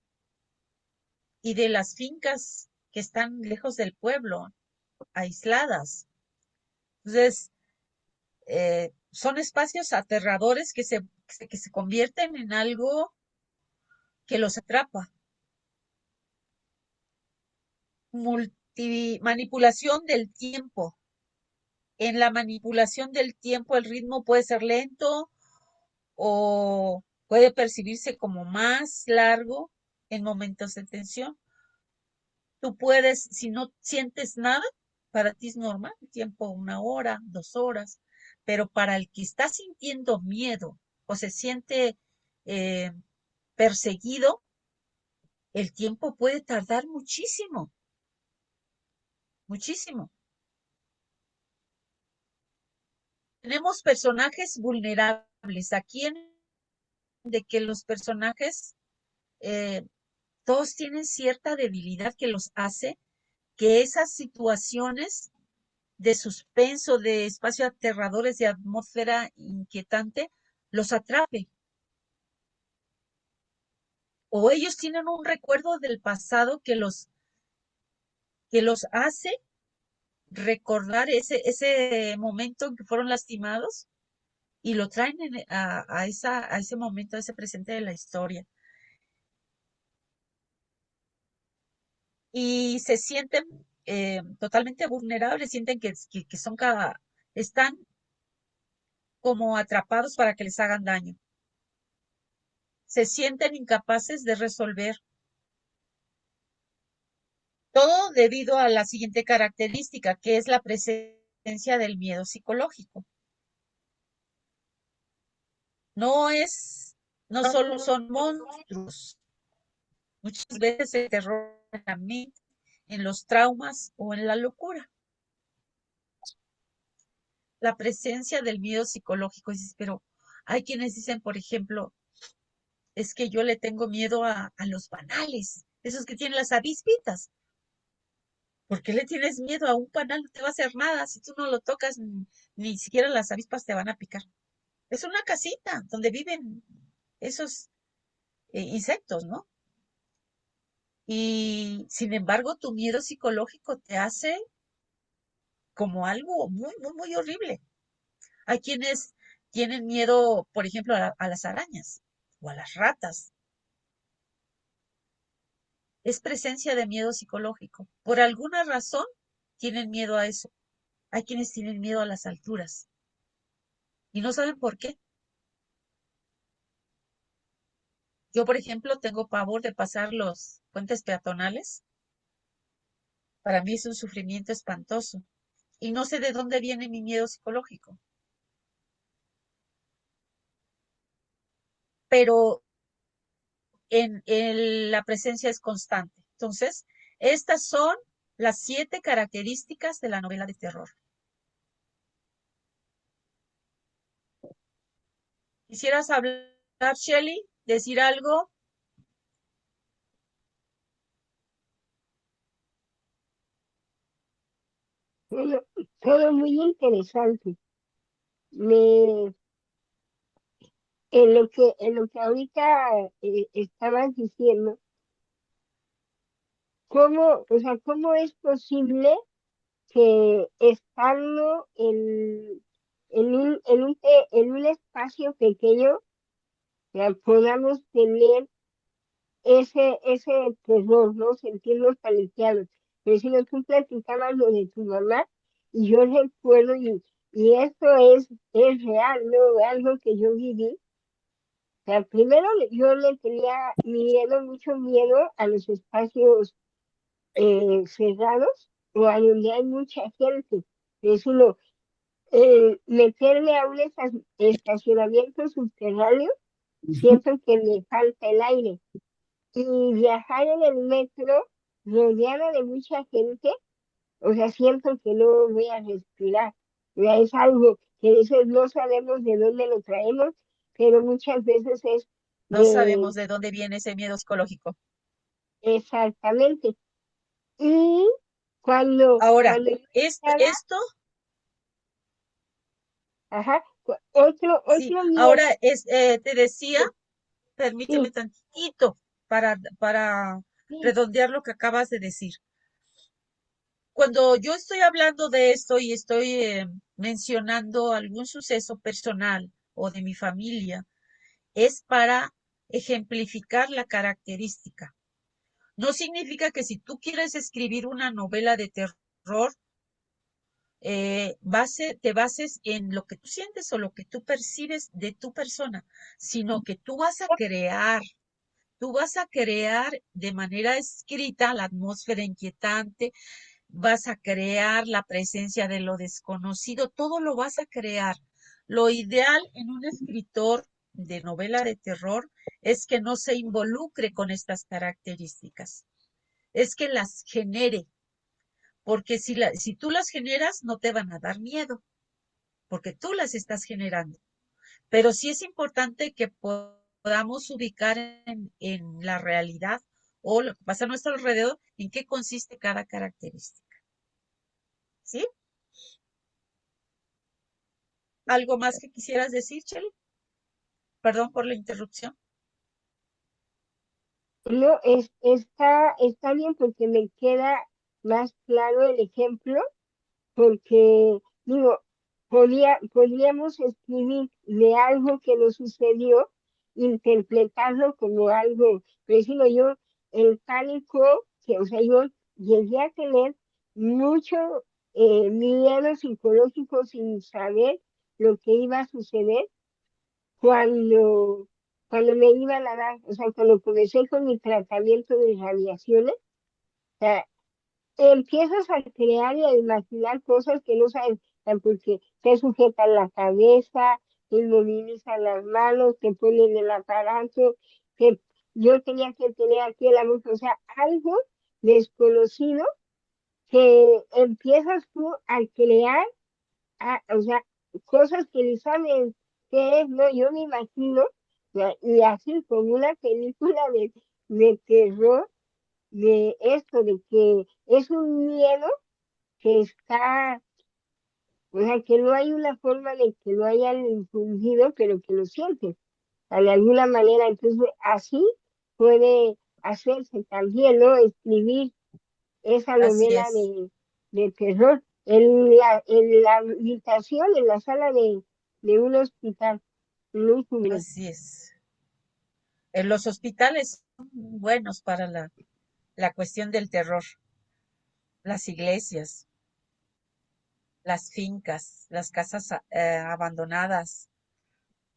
y de las fincas que están lejos del pueblo, aisladas. Entonces, son espacios aterradores que se convierten en algo que los atrapa. Manipulación del tiempo. En la manipulación del tiempo el ritmo puede ser lento o puede percibirse como más largo en momentos de tensión. Tú puedes, si no sientes nada, para ti es normal, el tiempo 1 hora, 2 horas, pero para el que está sintiendo miedo o se siente eh, perseguido, el tiempo puede tardar muchísimo, muchísimo. Tenemos personajes vulnerables. Aquí de que los personajes todos tienen cierta debilidad que los hace que esas situaciones de suspenso, de espacio aterradores, de atmósfera inquietante, los atrape. O ellos tienen un recuerdo del pasado que los hace recordar ese momento en que fueron lastimados y lo traen a ese momento, a ese presente de la historia. Y se sienten totalmente vulnerables, sienten que están como atrapados para que les hagan daño. Se sienten incapaces de resolver. Todo debido a la siguiente característica, que es la presencia del miedo psicológico. No solo son monstruos. Muchas veces el terror en la mente, en los traumas o en la locura. La presencia del miedo psicológico. Pero hay quienes dicen, por ejemplo, es que yo le tengo miedo a los panales, esos que tienen las avispitas. ¿Por qué le tienes miedo a un panal? No te va a hacer nada. Si tú no lo tocas, ni siquiera las avispas te van a picar. Es una casita donde viven esos insectos, ¿no? Y sin embargo, tu miedo psicológico te hace como algo muy, muy, muy horrible. Hay quienes tienen miedo, por ejemplo, a las arañas o a las ratas. Es presencia de miedo psicológico. Por alguna razón tienen miedo a eso. Hay quienes tienen miedo a las alturas y no saben por qué. Yo, por ejemplo, tengo pavor de pasar los puentes peatonales. Para mí es un sufrimiento espantoso y no sé de dónde viene mi miedo psicológico. Pero la presencia es constante. Entonces, estas son las 7 características de la novela de terror. ¿Quisieras hablar, Shelley? ¿Decir algo? Todo muy interesante. En lo que ahorita estabas diciendo, ¿cómo es posible que estando en un espacio pequeño podamos tener ese terror, ¿no? Sentirnos paniqueados? Pero si no, tú platicabas lo de tu mamá y yo recuerdo y esto es real, ¿no? Algo que yo viví. O sea, primero yo le tenía mucho miedo a los espacios cerrados, o a donde hay mucha gente. Es uno, meterme a un estacionamiento subterráneo, siento que me falta el aire. Y viajar en el metro rodeada de mucha gente, o sea, siento que no voy a respirar. O sea, es algo que a veces no sabemos de dónde lo traemos, pero muchas veces es No sabemos de de dónde viene ese miedo psicológico. exactamente. Y Ahora, cuando yo esto, estaba, esto, ajá, otro, sí, otro miedo, ahora te decía, permíteme sí, tantito para sí, redondear lo que acabas de decir. Cuando yo estoy hablando de esto y estoy mencionando algún suceso personal o de mi familia, es para ejemplificar la característica. No significa que si tú quieres escribir una novela de terror, te bases en lo que tú sientes o lo que tú percibes de tu persona, sino que tú vas a crear de manera escrita la atmósfera inquietante, vas a crear la presencia de lo desconocido, todo lo vas a crear. Lo ideal en un escritor de novela de terror es que no se involucre con estas características, es que las genere, porque si tú las generas no te van a dar miedo, porque tú las estás generando. Pero sí es importante que podamos ubicar en la realidad o lo que pasa a nuestro alrededor, en qué consiste cada característica. ¿Sí? ¿Algo más que quisieras decir, Chely? Perdón por la interrupción. no, está bien porque me queda más claro el ejemplo, porque digo, podríamos escribir de algo que nos sucedió, interpretarlo como algo, por ejemplo, yo, el pánico, que, o sea, yo llegué a tener mucho miedo psicológico sin saber lo que iba a suceder cuando, cuando me iban a dar, o sea, cuando comencé con mi tratamiento de radiaciones, o sea, empiezas a crear y a imaginar cosas que no sabes, porque te sujetan la cabeza, te inmovilizan las manos, te ponen el aparato, que yo tenía que tener aquí la boca, o sea, algo desconocido que empiezas tú a crear, o sea, cosas que ni sabes qué es, ¿no? Yo me imagino, y así como una película de terror, de esto, de que es un miedo que está, o sea, que no hay una forma de que lo hayan infundido, pero que lo sientes, o sea, de alguna manera. Entonces, así puede hacerse también, ¿no? Escribir esa Así novela es, de terror en la habitación, en la sala de un hospital, lúgubre. así es. En los hospitales son buenos para la cuestión del terror. Las iglesias, las fincas, las casas abandonadas,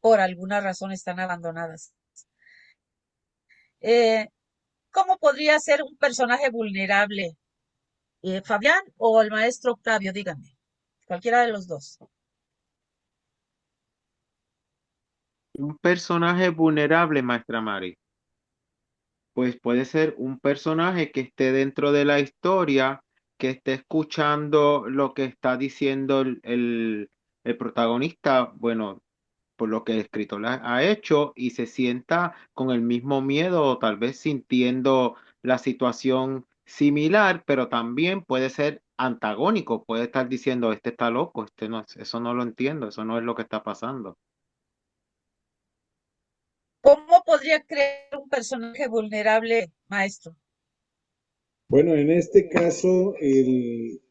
por alguna razón están abandonadas. Eh, ¿Cómo podría ser un personaje vulnerable? ¿Fabián o el maestro Octavio? Díganme. Cualquiera de los dos. Un personaje vulnerable, maestra Mari. Pues puede ser un personaje que esté dentro de la historia, que esté escuchando lo que está diciendo el protagonista, bueno, por lo que el escritor ha hecho y se sienta con el mismo miedo o tal vez sintiendo la situación similar, pero también puede ser antagónico, puede estar diciendo, este está loco, este no, eso no lo entiendo, eso no es lo que está pasando. ¿Cómo podría crear un personaje vulnerable, maestro? Bueno, en este caso,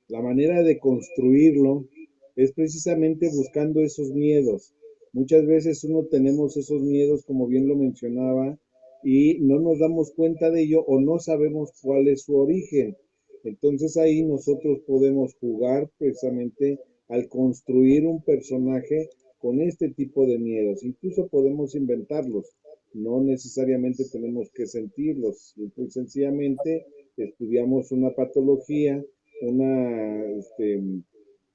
la manera de construirlo es precisamente buscando esos miedos. Muchas veces uno tenemos esos miedos, como bien lo mencionaba, y no nos damos cuenta de ello o no sabemos cuál es su origen. Entonces ahí nosotros podemos jugar precisamente al construir un personaje con este tipo de miedos. Incluso podemos inventarlos. No necesariamente tenemos que sentirlos. Simple y sencillamente estudiamos una patología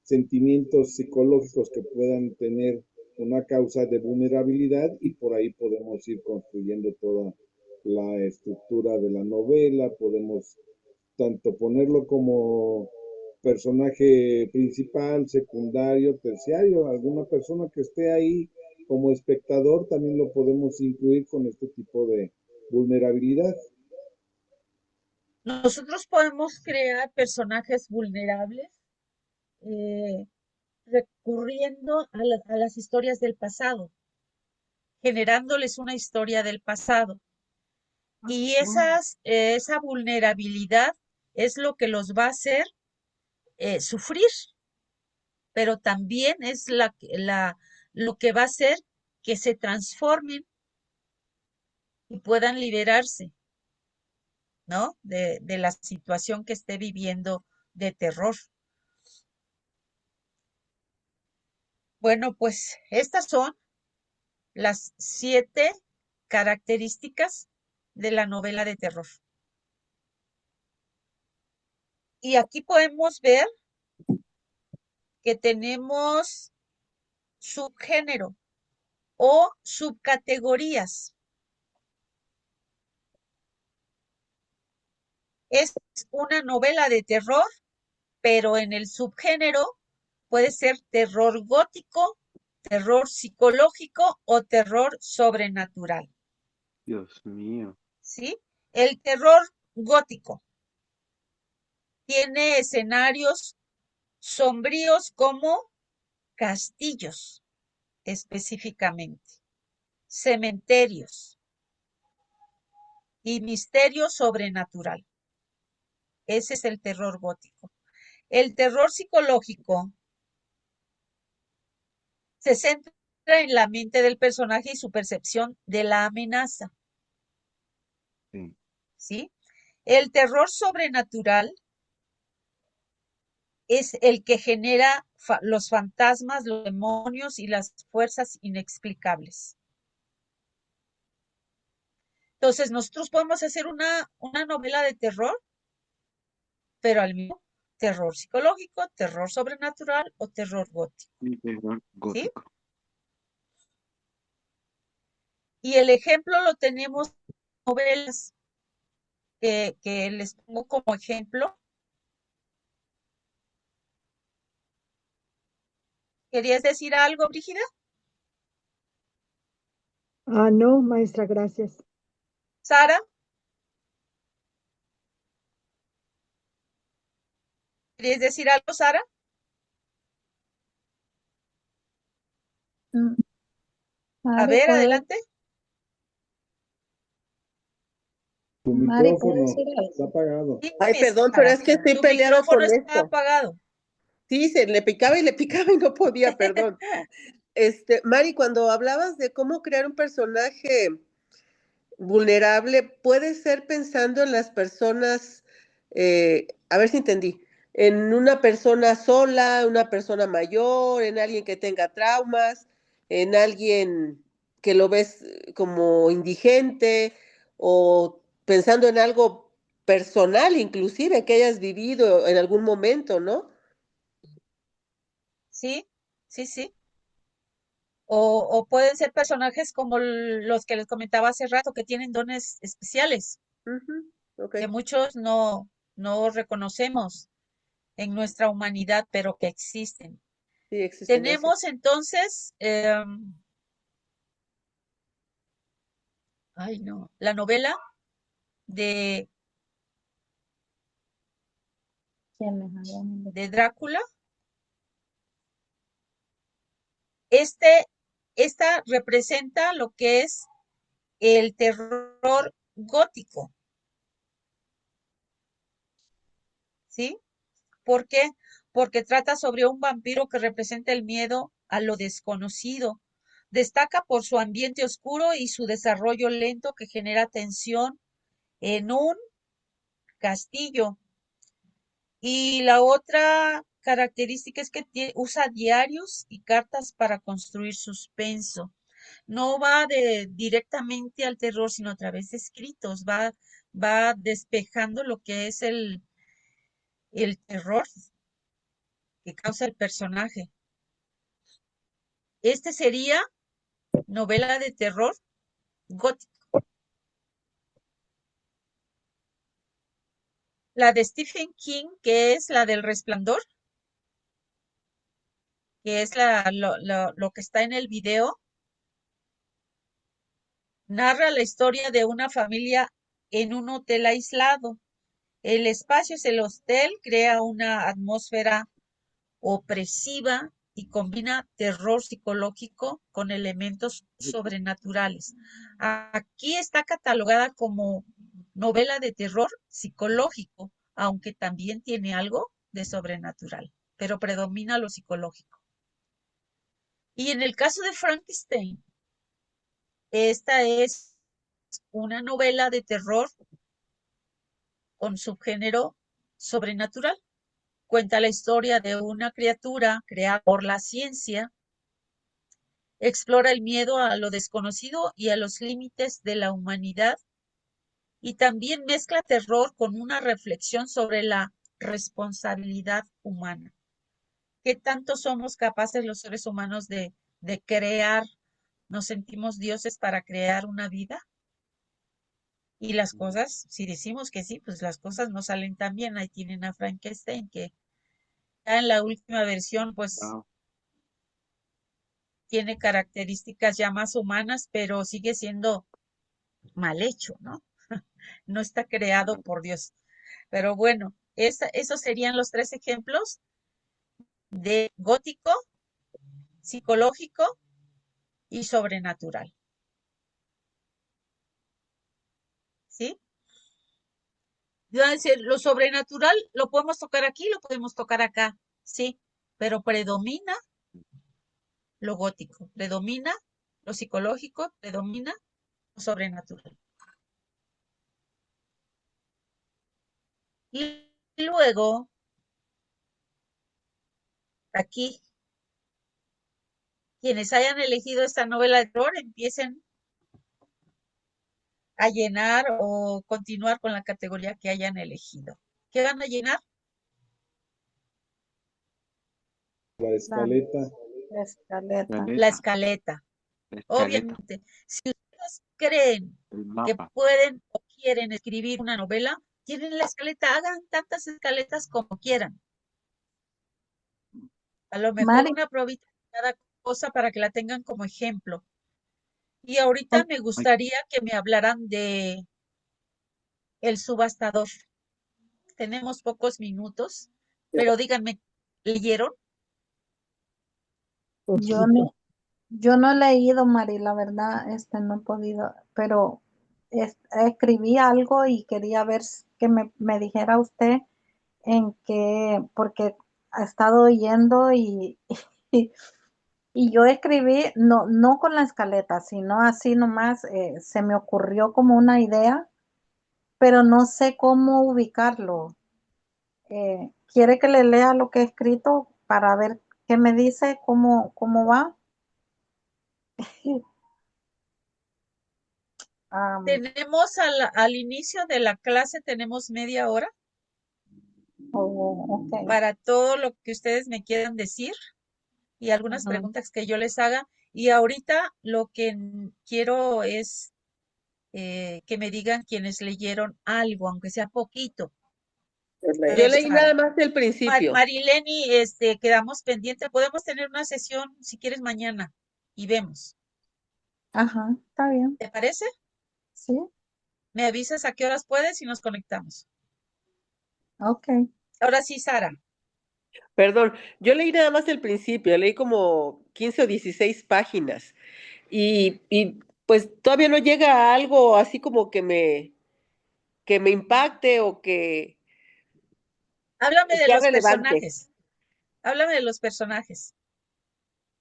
sentimientos psicológicos que puedan tener una causa de vulnerabilidad, y por ahí podemos ir construyendo toda la estructura de la novela. Podemos tanto ponerlo como personaje principal, secundario, terciario, alguna persona que esté ahí como espectador, también lo podemos incluir con este tipo de vulnerabilidad. Nosotros podemos crear personajes vulnerables recurriendo a las historias del pasado, generándoles una historia del pasado. Y esa vulnerabilidad es lo que los va a hacer sufrir, pero también es lo que va a hacer que se transformen y puedan liberarse, ¿no? De la situación que esté viviendo de terror. Bueno, pues estas son las 7 características de la novela de terror. Y aquí podemos ver que tenemos subgénero o subcategorías. Es una novela de terror, pero en el subgénero puede ser terror gótico, terror psicológico o terror sobrenatural. Dios mío. ¿Sí? El terror gótico tiene escenarios sombríos como castillos, específicamente, cementerios y misterio sobrenatural. Ese es el terror gótico. El terror psicológico se centra en la mente del personaje y su percepción de la amenaza. Sí. ¿Sí? El terror sobrenatural es el que genera los fantasmas, los demonios y las fuerzas inexplicables. Entonces, nosotros podemos hacer una novela de terror, pero al mismo terror psicológico, terror sobrenatural o terror gótico. Un terror ¿Sí? gótico. Y el ejemplo lo tenemos en novelas que les pongo como ejemplo. ¿Querías decir algo, Brígida? No, maestra, gracias. ¿Sara? ¿Querías decir algo, Sara? A Mari, ver, ¿puedo, adelante. Tu Mari, ¿puedo micrófono decir algo? está apagado. Ay, Dime, perdón, pero Sara, es que estoy tu peleando micrófono con está esto. apagado. Sí, se le picaba y no podía, perdón. Mari, cuando hablabas de cómo crear un personaje vulnerable, puede ser pensando en las personas, a ver si entendí, en una persona sola, una persona mayor, en alguien que tenga traumas, en alguien que lo ves como indigente, o pensando en algo personal, inclusive, que hayas vivido en algún momento, ¿no? Sí, sí, sí. O pueden ser personajes como los que les comentaba hace rato, que tienen dones especiales, Ujú, ok, que muchos no reconocemos en nuestra humanidad, pero que existen. sí, existen, gracias. Tenemos entonces, la novela de Drácula. Esta representa lo que es el terror gótico, ¿sí? ¿Por qué? Porque trata sobre un vampiro que representa el miedo a lo desconocido. Destaca por su ambiente oscuro y su desarrollo lento que genera tensión en un castillo. Y la otra característica es que usa diarios y cartas para construir suspenso. No va directamente al terror, sino a través de escritos. Va despejando lo que es el terror que causa el personaje. Este sería novela de terror gótico. La de Stephen King, que es la del Resplandor, que es lo que está en el video, narra la historia de una familia en un hotel aislado. El espacio es el hostel, crea una atmósfera opresiva y combina terror psicológico con elementos sobrenaturales. Aquí está catalogada como novela de terror psicológico, aunque también tiene algo de sobrenatural, pero predomina lo psicológico. Y en el caso de Frankenstein, esta es una novela de terror con subgénero sobrenatural. Cuenta la historia de una criatura creada por la ciencia, explora el miedo a lo desconocido y a los límites de la humanidad, y también mezcla terror con una reflexión sobre la responsabilidad humana. ¿Qué tanto somos capaces los seres humanos de crear? ¿Nos sentimos dioses para crear una vida? Y las cosas, si decimos que sí, pues las cosas no salen tan bien. Ahí tienen a Frankenstein, que ya en la última versión, pues Wow. tiene características ya más humanas, pero sigue siendo mal hecho, ¿no? No está creado por Dios. Pero bueno, esos serían los 3 ejemplos de gótico, psicológico y sobrenatural. ¿Sí? Yo voy a decir, lo sobrenatural lo podemos tocar aquí, lo podemos tocar acá, sí, pero predomina lo gótico, predomina lo psicológico, predomina lo sobrenatural. Y luego, aquí, quienes hayan elegido esta novela de terror empiecen a llenar o continuar con la categoría que hayan elegido. ¿Qué van a llenar? La escaleta. La escaleta. La escaleta. La escaleta, Obviamente, si ustedes creen el que mapa. pueden o quieren escribir una novela, tienen la escaleta, hagan tantas escaletas como quieran. A lo mejor Mari, una probita de cada cosa para que la tengan como ejemplo. Y ahorita me gustaría que me hablaran de El Subastador. Tenemos pocos minutos, pero díganme, ¿leyeron? yo no, yo no he leído, Mari, la verdad, no he podido, pero escribí algo y quería ver que me dijera usted en qué, porque ha estado oyendo y, y yo escribí, no con la escaleta, sino así nomás, se me ocurrió como una idea, pero no sé cómo ubicarlo. ¿Quiere que le lea lo que he escrito para ver qué me dice, cómo va? Tenemos al inicio de la clase, tenemos media hora Ok. para todo lo que ustedes me quieran decir y algunas Ajá. preguntas que yo les haga. Y ahorita lo que quiero es que me digan quienes leyeron algo, aunque sea poquito. A Yo ver, leí Sara. nada más el principio. Marileni, quedamos pendientes. Podemos tener una sesión, si quieres, mañana y vemos. Ajá, está bien. ¿Te parece? Sí, Me avisas a qué horas puedes y nos conectamos. ok. Ahora sí, Sara. Perdón, yo leí nada más el principio, leí como 15 o 16 páginas y pues todavía no llega a algo así como que me impacte o Háblame de sea los relevante. personajes. Háblame de los personajes.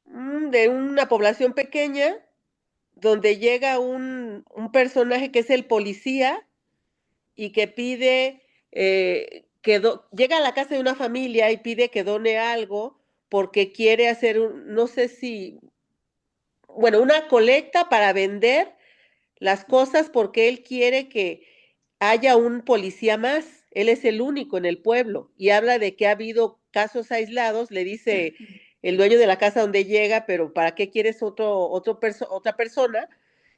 De una población pequeña donde llega un personaje que es el policía y que pide, llega a la casa de una familia y pide que done algo porque quiere hacer no sé si, bueno, una colecta para vender las cosas porque él quiere que haya un policía más él es el único en el pueblo y habla de que ha habido casos aislados, le dice el dueño de la casa donde llega, pero ¿para qué quieres otra persona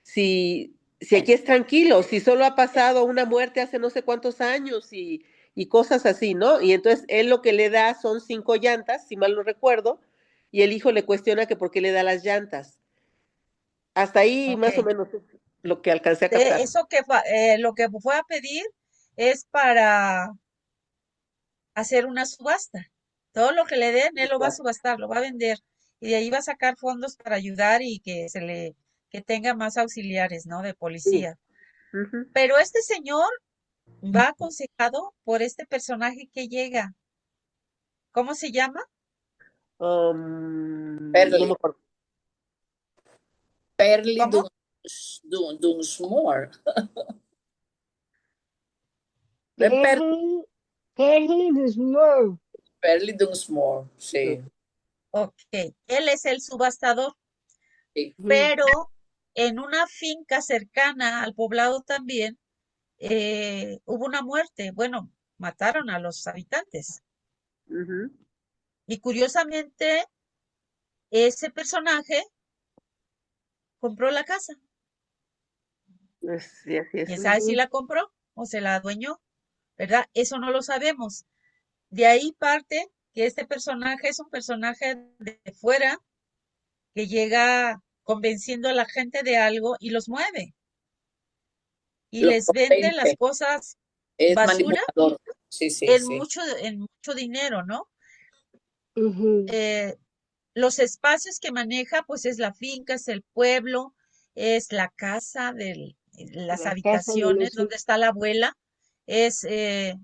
si aquí es tranquilo, si solo ha pasado una muerte hace no sé cuántos años y cosas así, ¿no? Y entonces él lo que le da son 5 llantas, si mal no recuerdo, y el hijo le cuestiona que por qué le da las llantas. Hasta ahí más o Ok. menos es lo que alcancé a captar. Eso lo que fue a pedir es para hacer una subasta. Todo lo que le den, él lo va a subastar, lo va a vender. Y de ahí va a sacar fondos para ayudar y que tenga más auxiliares, ¿no? De Sí. policía. Ujú. Pero este señor va aconsejado por este personaje que llega. ¿Cómo se llama? No me Perli. acuerdo. Perli ¿Cómo? Dunsmore. De Perry Dunsmore. Perli Dunsmore, sí. Ok. Él es el subastador, Sí. pero en una finca cercana al poblado también hubo una muerte. Bueno, mataron a los habitantes. Ujú. Y curiosamente, ese personaje compró la casa. Sí, así es. ¿Quién sabe si la compró o se la adueñó? ¿Verdad? Eso no lo sabemos. De ahí parte que este personaje es un personaje de fuera que llega convenciendo a la gente de algo y los mueve y Los les vende las convence. cosas Es basura manipulador. Sí, sí, sí. en mucho dinero, ¿no? Ujú. Los espacios que maneja, pues es la finca, es el pueblo, es la casa, las La casa de habitaciones los hijos. donde está la abuela, es La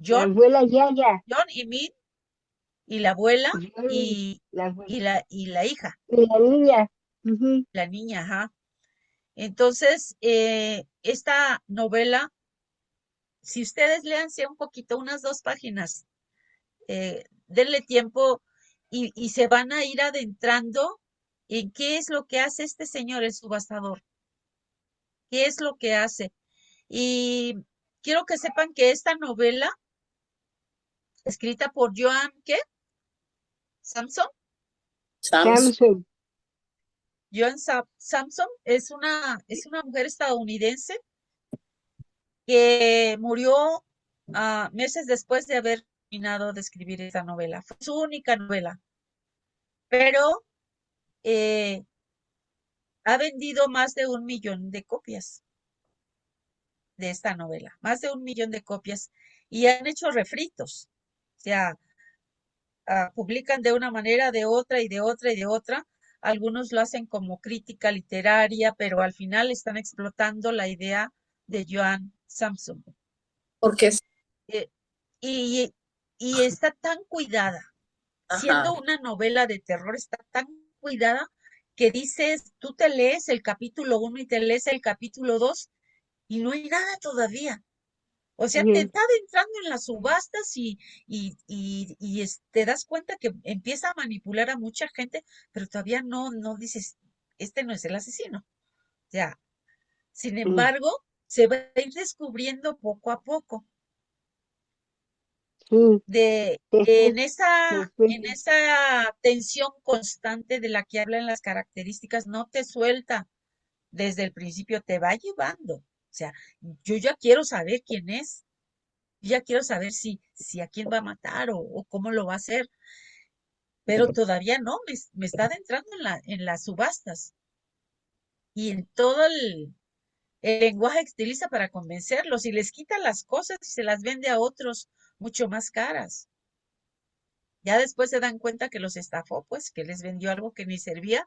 John, abuela Yaya. John y Min, y la abuela John, y, la abuela. y la hija, Y la niña. Ujú. la niña, ajá. Entonces, esta novela, si ustedes léanse un poquito, unas 2 páginas, denle tiempo y se van a ir adentrando en qué es lo que hace este señor, el subastador, qué es lo que hace. Y quiero que sepan que esta novela, escrita por Joan, ¿qué? Samson, Sam's Samson. Joan Samson, es una mujer estadounidense que murió meses después de haber terminado de escribir esta novela. Fue su única novela, pero eh, ha vendido más de 1 millón de copias de esta novela, más de 1 millón de copias, y han hecho refritos, o sea, publican de una manera, de otra y de otra y de otra. Algunos lo hacen como crítica literaria, pero al final están explotando la idea de Joan Samson. porque Eh, y, y está tan cuidada, ajá. siendo una novela de terror, está tan cuidada que dices, tú te lees el capítulo 1 y te lees el capítulo 2 y no hay nada todavía. O sea, te Ujú. está adentrando en las subastas te das cuenta que empieza a manipular a mucha gente, pero todavía no dices, este no es el asesino. O sea, sin Mm. embargo, se va a ir descubriendo poco a poco. Sí. En Después, después. esa tensión constante de la que hablan las características, no te suelta desde el principio, te va llevando. O sea, yo ya quiero saber quién es. Yo ya quiero saber si a quién va a matar o cómo lo va a hacer, pero todavía no, me está adentrando en las subastas y en todo el lenguaje que utiliza para convencerlos y les quita las cosas y se las vende a otros mucho más caras. Ya después se dan cuenta que los estafó, pues que les vendió algo que ni servía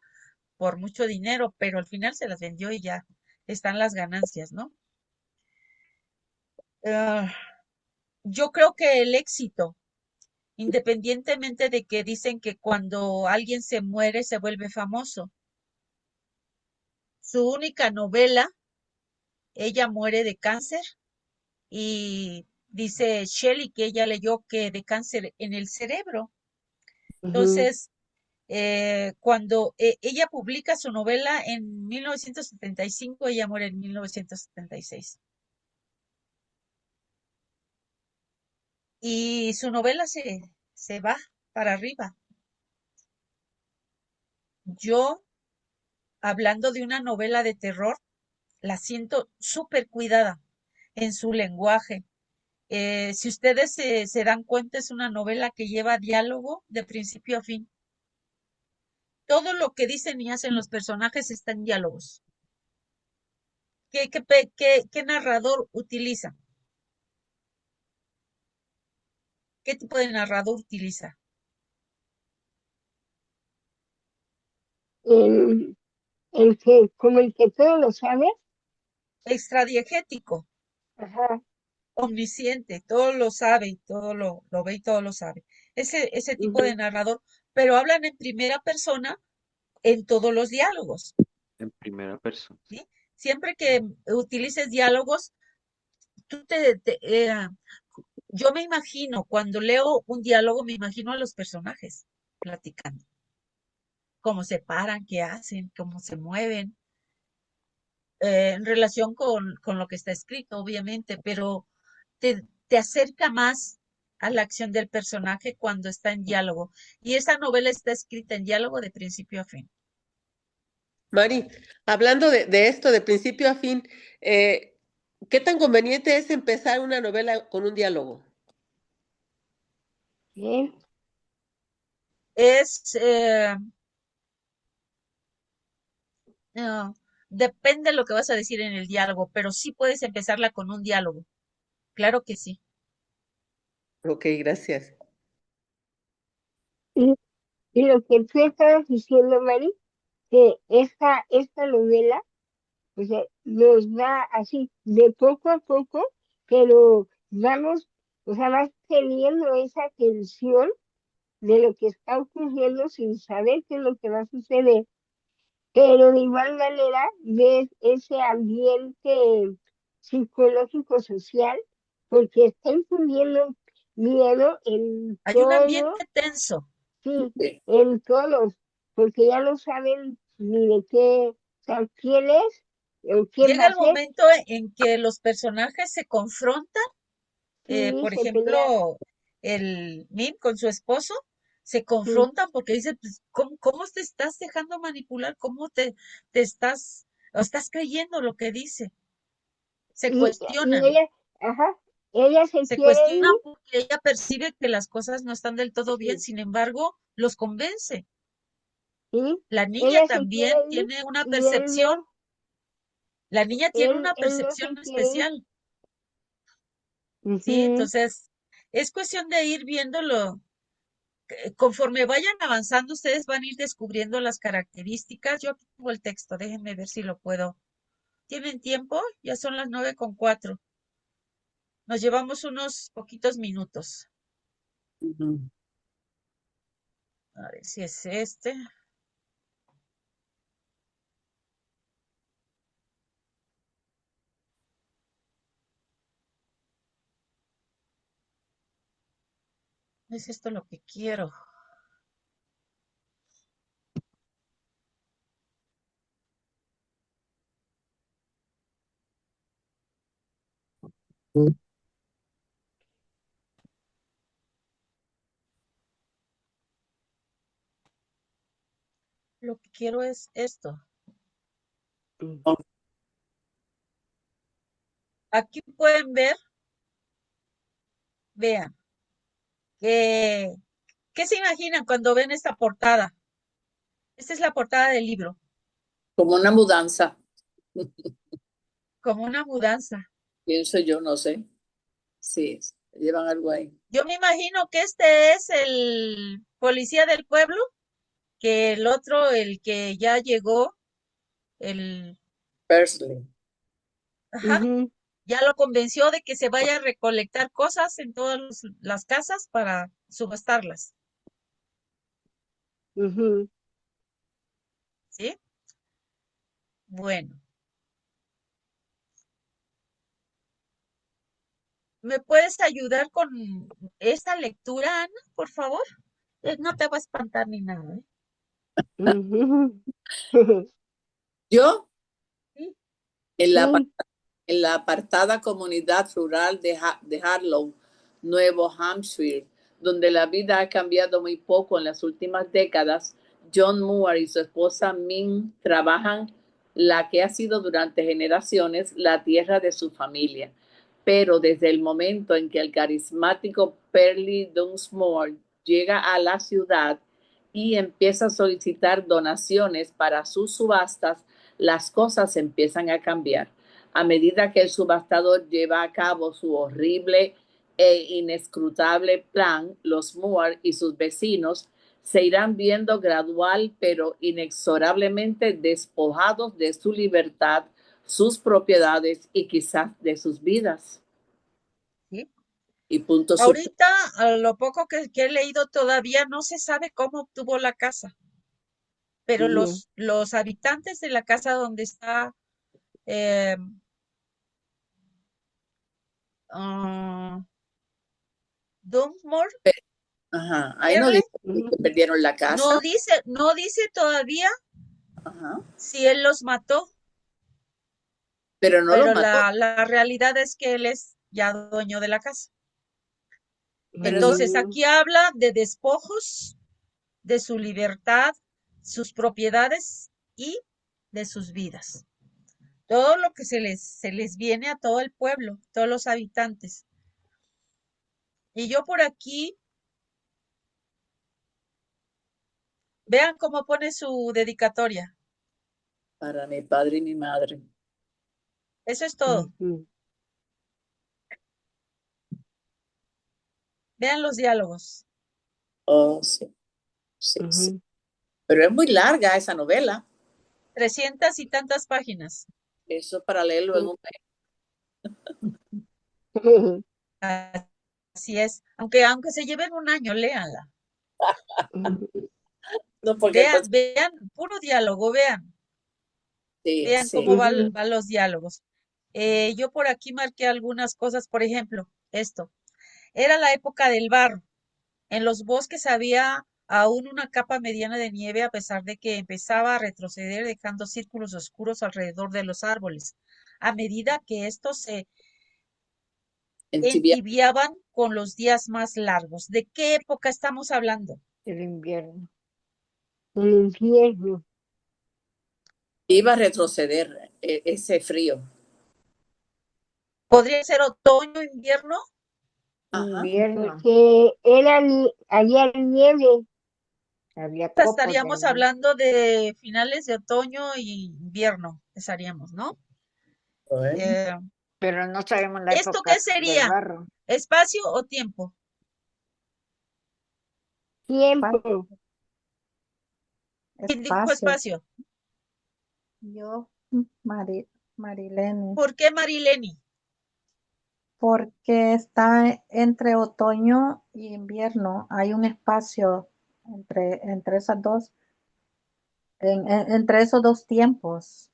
por mucho dinero, pero al final se las vendió y ya están las ganancias, ¿no? Ah, yo creo que el éxito, independientemente de que dicen que cuando alguien se muere se vuelve famoso. Su única novela, ella muere de cáncer y dice Shelley que ella leyó que de cáncer en el cerebro. Ujú. Entonces, cuando ella publica su novela en 1975, ella muere en 1976. y su novela se va para arriba. Yo, hablando de una novela de terror, la siento súper cuidada en su lenguaje. Si ustedes se dan cuenta, es una novela que lleva diálogo de principio a fin. Todo lo que dicen y hacen los personajes está en diálogos. ¿Qué narrador utiliza? ¿Qué tipo de narrador utiliza? Como el que todo lo sabe. Extradiegético. Ajá. Omnisciente, todo lo sabe, todo lo ve y todo lo sabe. Ese tipo de narrador, pero hablan en primera persona en todos los diálogos. En primera persona. ¿Sí? Siempre que utilices diálogos, yo me imagino, cuando leo un diálogo, me imagino a los personajes platicando. Cómo se paran, qué hacen, cómo se mueven, en relación con lo que está escrito, obviamente, pero te acerca más a la acción del personaje cuando está en diálogo. Y esa novela está escrita en diálogo de principio a fin. Mari, hablando de esto, de principio a fin, ¿qué tan conveniente es empezar una novela con un diálogo? Bien. No, depende de lo que vas a decir en el diálogo, pero sí puedes empezarla con un diálogo. Claro que sí. Ok, gracias. Y lo que tú estabas diciendo, Mari, que esta novela, pues nos da así, de poco a poco, pero vamos, o sea, vas teniendo esa tensión de lo que está ocurriendo sin saber qué es lo que va a suceder, pero de igual manera ves ese ambiente psicológico social, porque está infundiendo miedo en Hay un todo. ambiente tenso. Sí, en todos, porque ya no saben ni de qué, o sea, quién es o quién va Llega a el ser. momento en que los personajes se confrontan. Sí, Por se pelean. ejemplo, el Min con su esposo se Sí, confrontan porque dice, pues, ¿cómo te estás dejando manipular? ¿Cómo te estás creyendo lo que dice? Se y cuestionan, ella se se quiere ir, cuestionan porque ella percibe que las cosas no están del todo bien, sí, sin embargo, los convence. sí, La niña ella se quiere también ir tiene una y él percepción, no, la niña tiene una él no se percepción quiere ir. especial, ¿sí? Ujú. Entonces, es cuestión de ir viéndolo. Conforme vayan avanzando, ustedes van a ir descubriendo las características. Yo aquí tengo el texto, déjenme ver si lo puedo. ¿Tienen tiempo? Ya son las 9:04. Nos llevamos unos poquitos minutos. A ver si es este. ¿Es esto lo que quiero? Lo que quiero es esto. Aquí pueden ver, vean, ¿qué se imaginan cuando ven esta portada? Esta es la portada del libro. Como una mudanza. Como una mudanza. Pienso yo, no sé. Sí, llevan algo ahí. Yo me imagino que este es el policía del pueblo, que el otro, el que ya llegó, el, Persley. ajá, ya lo convenció de que se vaya a recolectar cosas en todas las casas para subastarlas, ¿sí? Bueno, ¿me puedes ayudar con esta lectura, Ana, por favor? No te va a espantar ni nada, ¿eh? ¿Yo? Sí. En la apartada comunidad rural de Harlow, Nuevo Hampshire, donde la vida ha cambiado muy poco en las últimas décadas. John Moore y su esposa Min trabajan la que ha sido durante generaciones la tierra de su familia. Pero desde el momento en que el carismático Perry Dunsmore llega a la ciudad y empieza a solicitar donaciones para sus subastas, las cosas empiezan a cambiar. A medida que el subastador lleva a cabo su horrible e inescrutable plan, los Moore y sus vecinos se irán viendo gradual pero inexorablemente despojados de su libertad, sus propiedades y quizás de sus vidas. ¿Sí? Y punto. Ahorita, a lo poco que he leído todavía no se sabe cómo obtuvo la casa, pero los habitantes de la casa donde está Dunsmore, Ajá, ahí no dice que perdieron la casa. no dice todavía Ajá. si él los mató, pero no pero los mató. la realidad es que él es ya dueño de la casa. Pero Entonces, aquí habla de despojos, de su libertad, sus propiedades y de sus vidas. Todo lo que se les viene a todo el pueblo, todos los habitantes. Y yo por aquí, vean cómo pone su dedicatoria. Para mi padre y mi madre. Eso es todo. Vean los diálogos. Oh, sí. Sí, sí. Pero es muy larga esa novela. 300 y tantas páginas. Eso para leerlo en un mes. Así es. Aunque se lleven un año, léanla. No, porque vean, puro diálogo, vean. Sí, Vean sí. cómo van los diálogos. Yo por aquí marqué algunas cosas, por ejemplo, esto. Era la época del barro. En los bosques había aún una capa mediana de nieve a pesar de que empezaba a retroceder dejando círculos oscuros alrededor de los árboles. A medida que estos se entibiaban con los días más largos. ¿De qué época estamos hablando? El invierno. El invierno. Iba a retroceder ese frío. ¿Podría ser otoño, invierno? Invierno. Porque había nieve. Había copos de Estaríamos nieve. hablando de finales de otoño y invierno, estaríamos, ¿no? Pero no sabemos la ¿Esto época qué sería? del barro. ¿Espacio o tiempo? Tiempo. ¿Quién dijo espacio? Yo, Marileni. ¿Por qué Marileni? Porque está entre otoño y invierno. Hay un espacio entre esas dos, entre esos dos tiempos.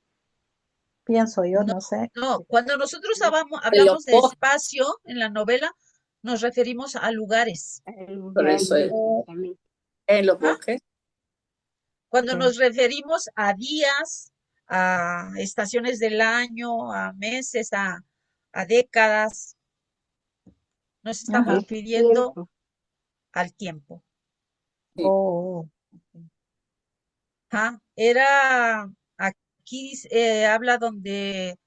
Pienso yo, no sé. No, cuando nosotros hablamos de espacio en la novela, nos referimos a lugares. Por eso es en los bosques. Cuando nos referimos a días, a estaciones del año, a meses, a décadas, nos estamos refiriendo al tiempo. Era aquí habla donde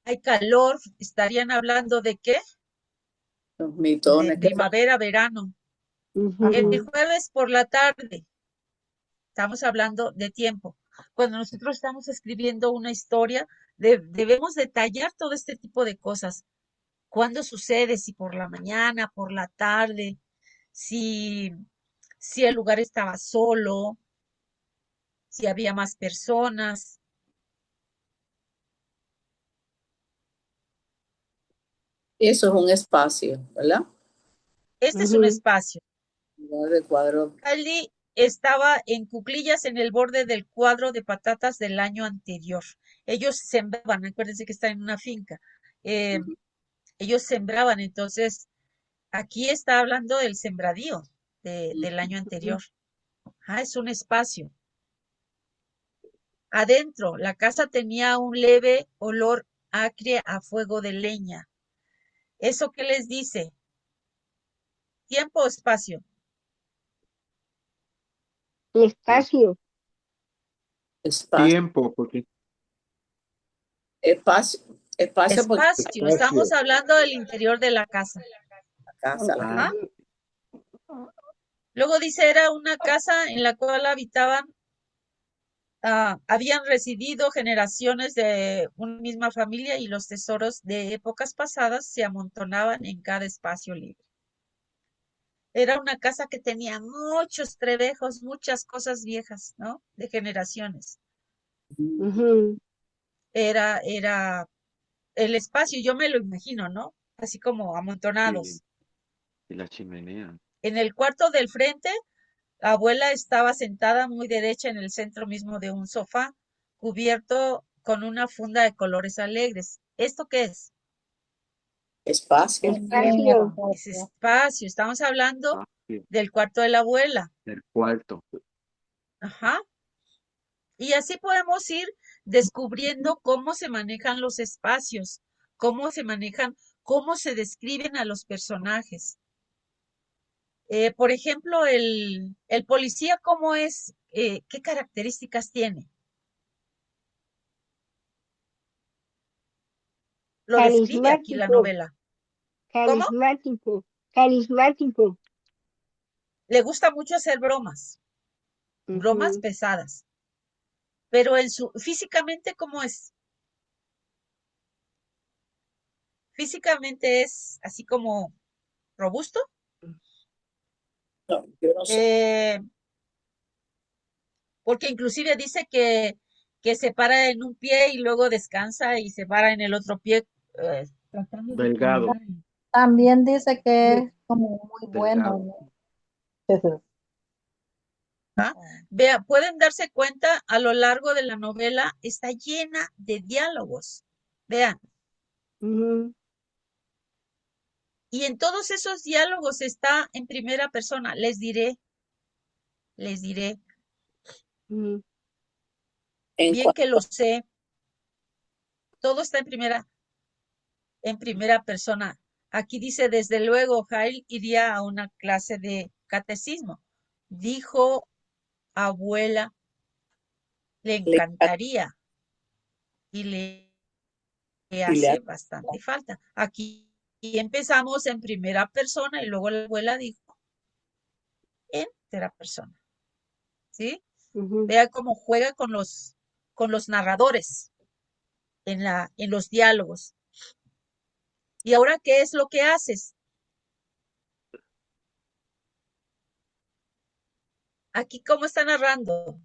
hay calor, estarían hablando de qué? Los mitones. De primavera, verano. El jueves por la tarde. Estamos hablando de tiempo. Cuando nosotros estamos escribiendo una historia, debemos detallar todo este tipo de cosas. ¿Cuándo sucede? Si por la mañana, por la tarde, si el lugar estaba solo, si había más personas. Eso es un espacio, ¿verdad? Este es un espacio. De cuadro. Caldi estaba en cuclillas en el borde del cuadro de patatas del año anterior. Ellos sembraban, acuérdense que está en una finca. Ellos sembraban, entonces aquí está hablando del sembradío del año anterior. Es un espacio. Adentro, la casa tenía un leve olor acre a fuego de leña. ¿Eso qué les dice? ¿Tiempo o espacio? Espacio. Espacio, Tiempo, porque espacio, espacio porque Espacio. Estamos Espacio. hablando del interior de la casa. la casa, la Ajá. gente. Luego dice, era una casa en la cual habitaban, habían residido generaciones de una misma familia y los tesoros de épocas pasadas se amontonaban en cada espacio libre. Era una casa que tenía muchos trebejos, muchas cosas viejas, ¿no? De generaciones. Ujú. Era el espacio, yo me lo imagino, ¿no? Así como y, amontonados. y la chimenea. En el cuarto del frente, la abuela estaba sentada muy derecha en el centro mismo de un sofá, cubierto con una funda de colores alegres. ¿Esto qué es? Espacio. También Espacio. Es espacio. Estamos hablando Espacio del cuarto de la abuela. del cuarto. Ajá. Y así podemos ir descubriendo cómo se manejan los espacios, cómo se manejan, cómo se describen a los personajes. Por ejemplo, el policía, ¿cómo es? ¿Qué características tiene? Lo describe aquí la Carismático. novela. ¿Cómo? Carismático. Carismático. Le gusta mucho hacer bromas, bromas Ujú. pesadas. Pero físicamente, ¿cómo es? Físicamente es así como robusto. No, yo no sé. Porque inclusive dice que se para en un pie y luego descansa y se para en el otro pie, tratando de Delgado, caminar. También dice que es como muy bueno, delgado. ¿no? Vea, pueden darse cuenta, a lo largo de la novela está llena de diálogos. Vean, Ujú. y en todos esos diálogos está en primera persona. Les diré, Ujú. En bien que cuanto lo sé, todo está en primera persona. Aquí dice, desde luego, Jael iría a una clase de catecismo. Dijo abuela, le le encantaría y le y le hace bastante falta. Aquí empezamos en primera persona y luego la abuela dijo en tercera persona. ¿Sí? Ujú. Vea cómo juega con los narradores en los diálogos. ¿Y ahora qué es lo que haces? Aquí, ¿cómo está narrando?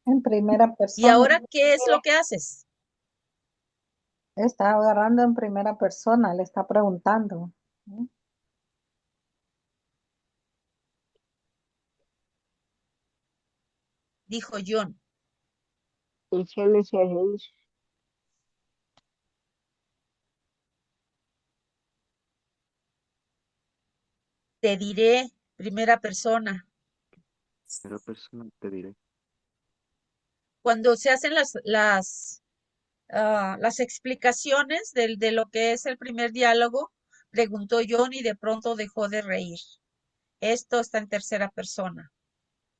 En primera ¿Y persona. ahora qué es lo que haces? Está agarrando en primera persona, le está preguntando. ¿No? Dijo John. Echarle cereales. Te diré, primera persona. Pero persona te diré. Cuando se hacen las explicaciones de lo que es el primer diálogo, preguntó John y de pronto dejó de reír. Esto está en tercera persona.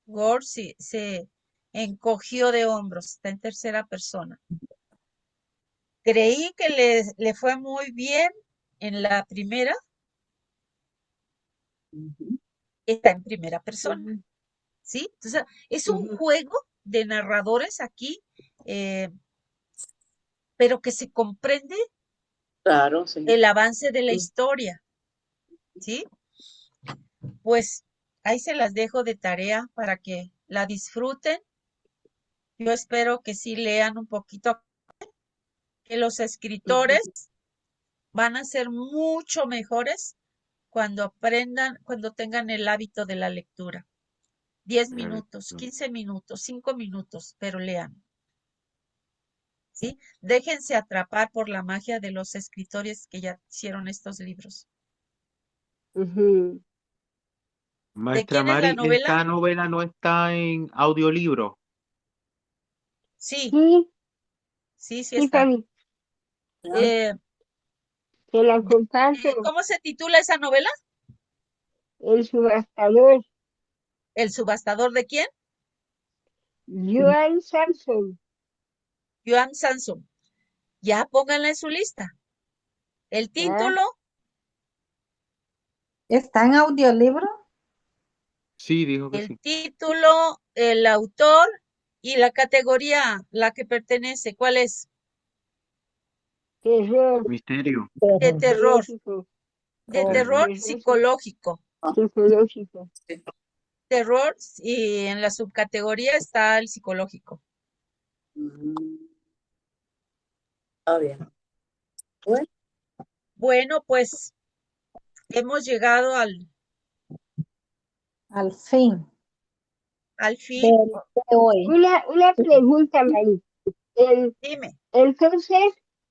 Gore se encogió de hombros, está en tercera persona. Creí que le fue muy bien en la primera, está en primera persona, Ujú. ¿sí? Entonces, es un Ujú. juego de narradores aquí, pero que se comprende claro, sí. el avance de la Ujú. historia, ¿sí? Pues ahí se las dejo de tarea para que la disfruten. Yo espero que sí lean un poquito, que los escritores van a ser mucho mejores cuando aprendan, cuando tengan el hábito de la lectura. 10 De la minutos, lectura. 15 minutos, 5 minutos, pero lean, ¿sí? Déjense atrapar por la magia de los escritores que ya hicieron estos libros. Ujú. ¿De Maestra quién es la Mari, novela? ¿esta novela no está en audiolibro? Sí, Sí, sí sí, está. Fabi. Ah, Eh, Te la comparto. ¿Cómo se titula esa novela? El subastador. ¿El subastador de quién? Joan Samson. Joan Sanson. Ya pónganla en su lista. El título, ¿Está en audiolibro? Sí, dijo que el sí. título, el autor y la categoría, la que pertenece. ¿Cuál es? Terror. Misterio. De terror. Psicológico. De Oh, terror Terror psicológico. psicológico. Terror y en la subcategoría está el psicológico. Está bien. Bueno, Bueno, pues hemos llegado al fin al fin. de hoy. Una pregunta, Mari. Dime. Entonces,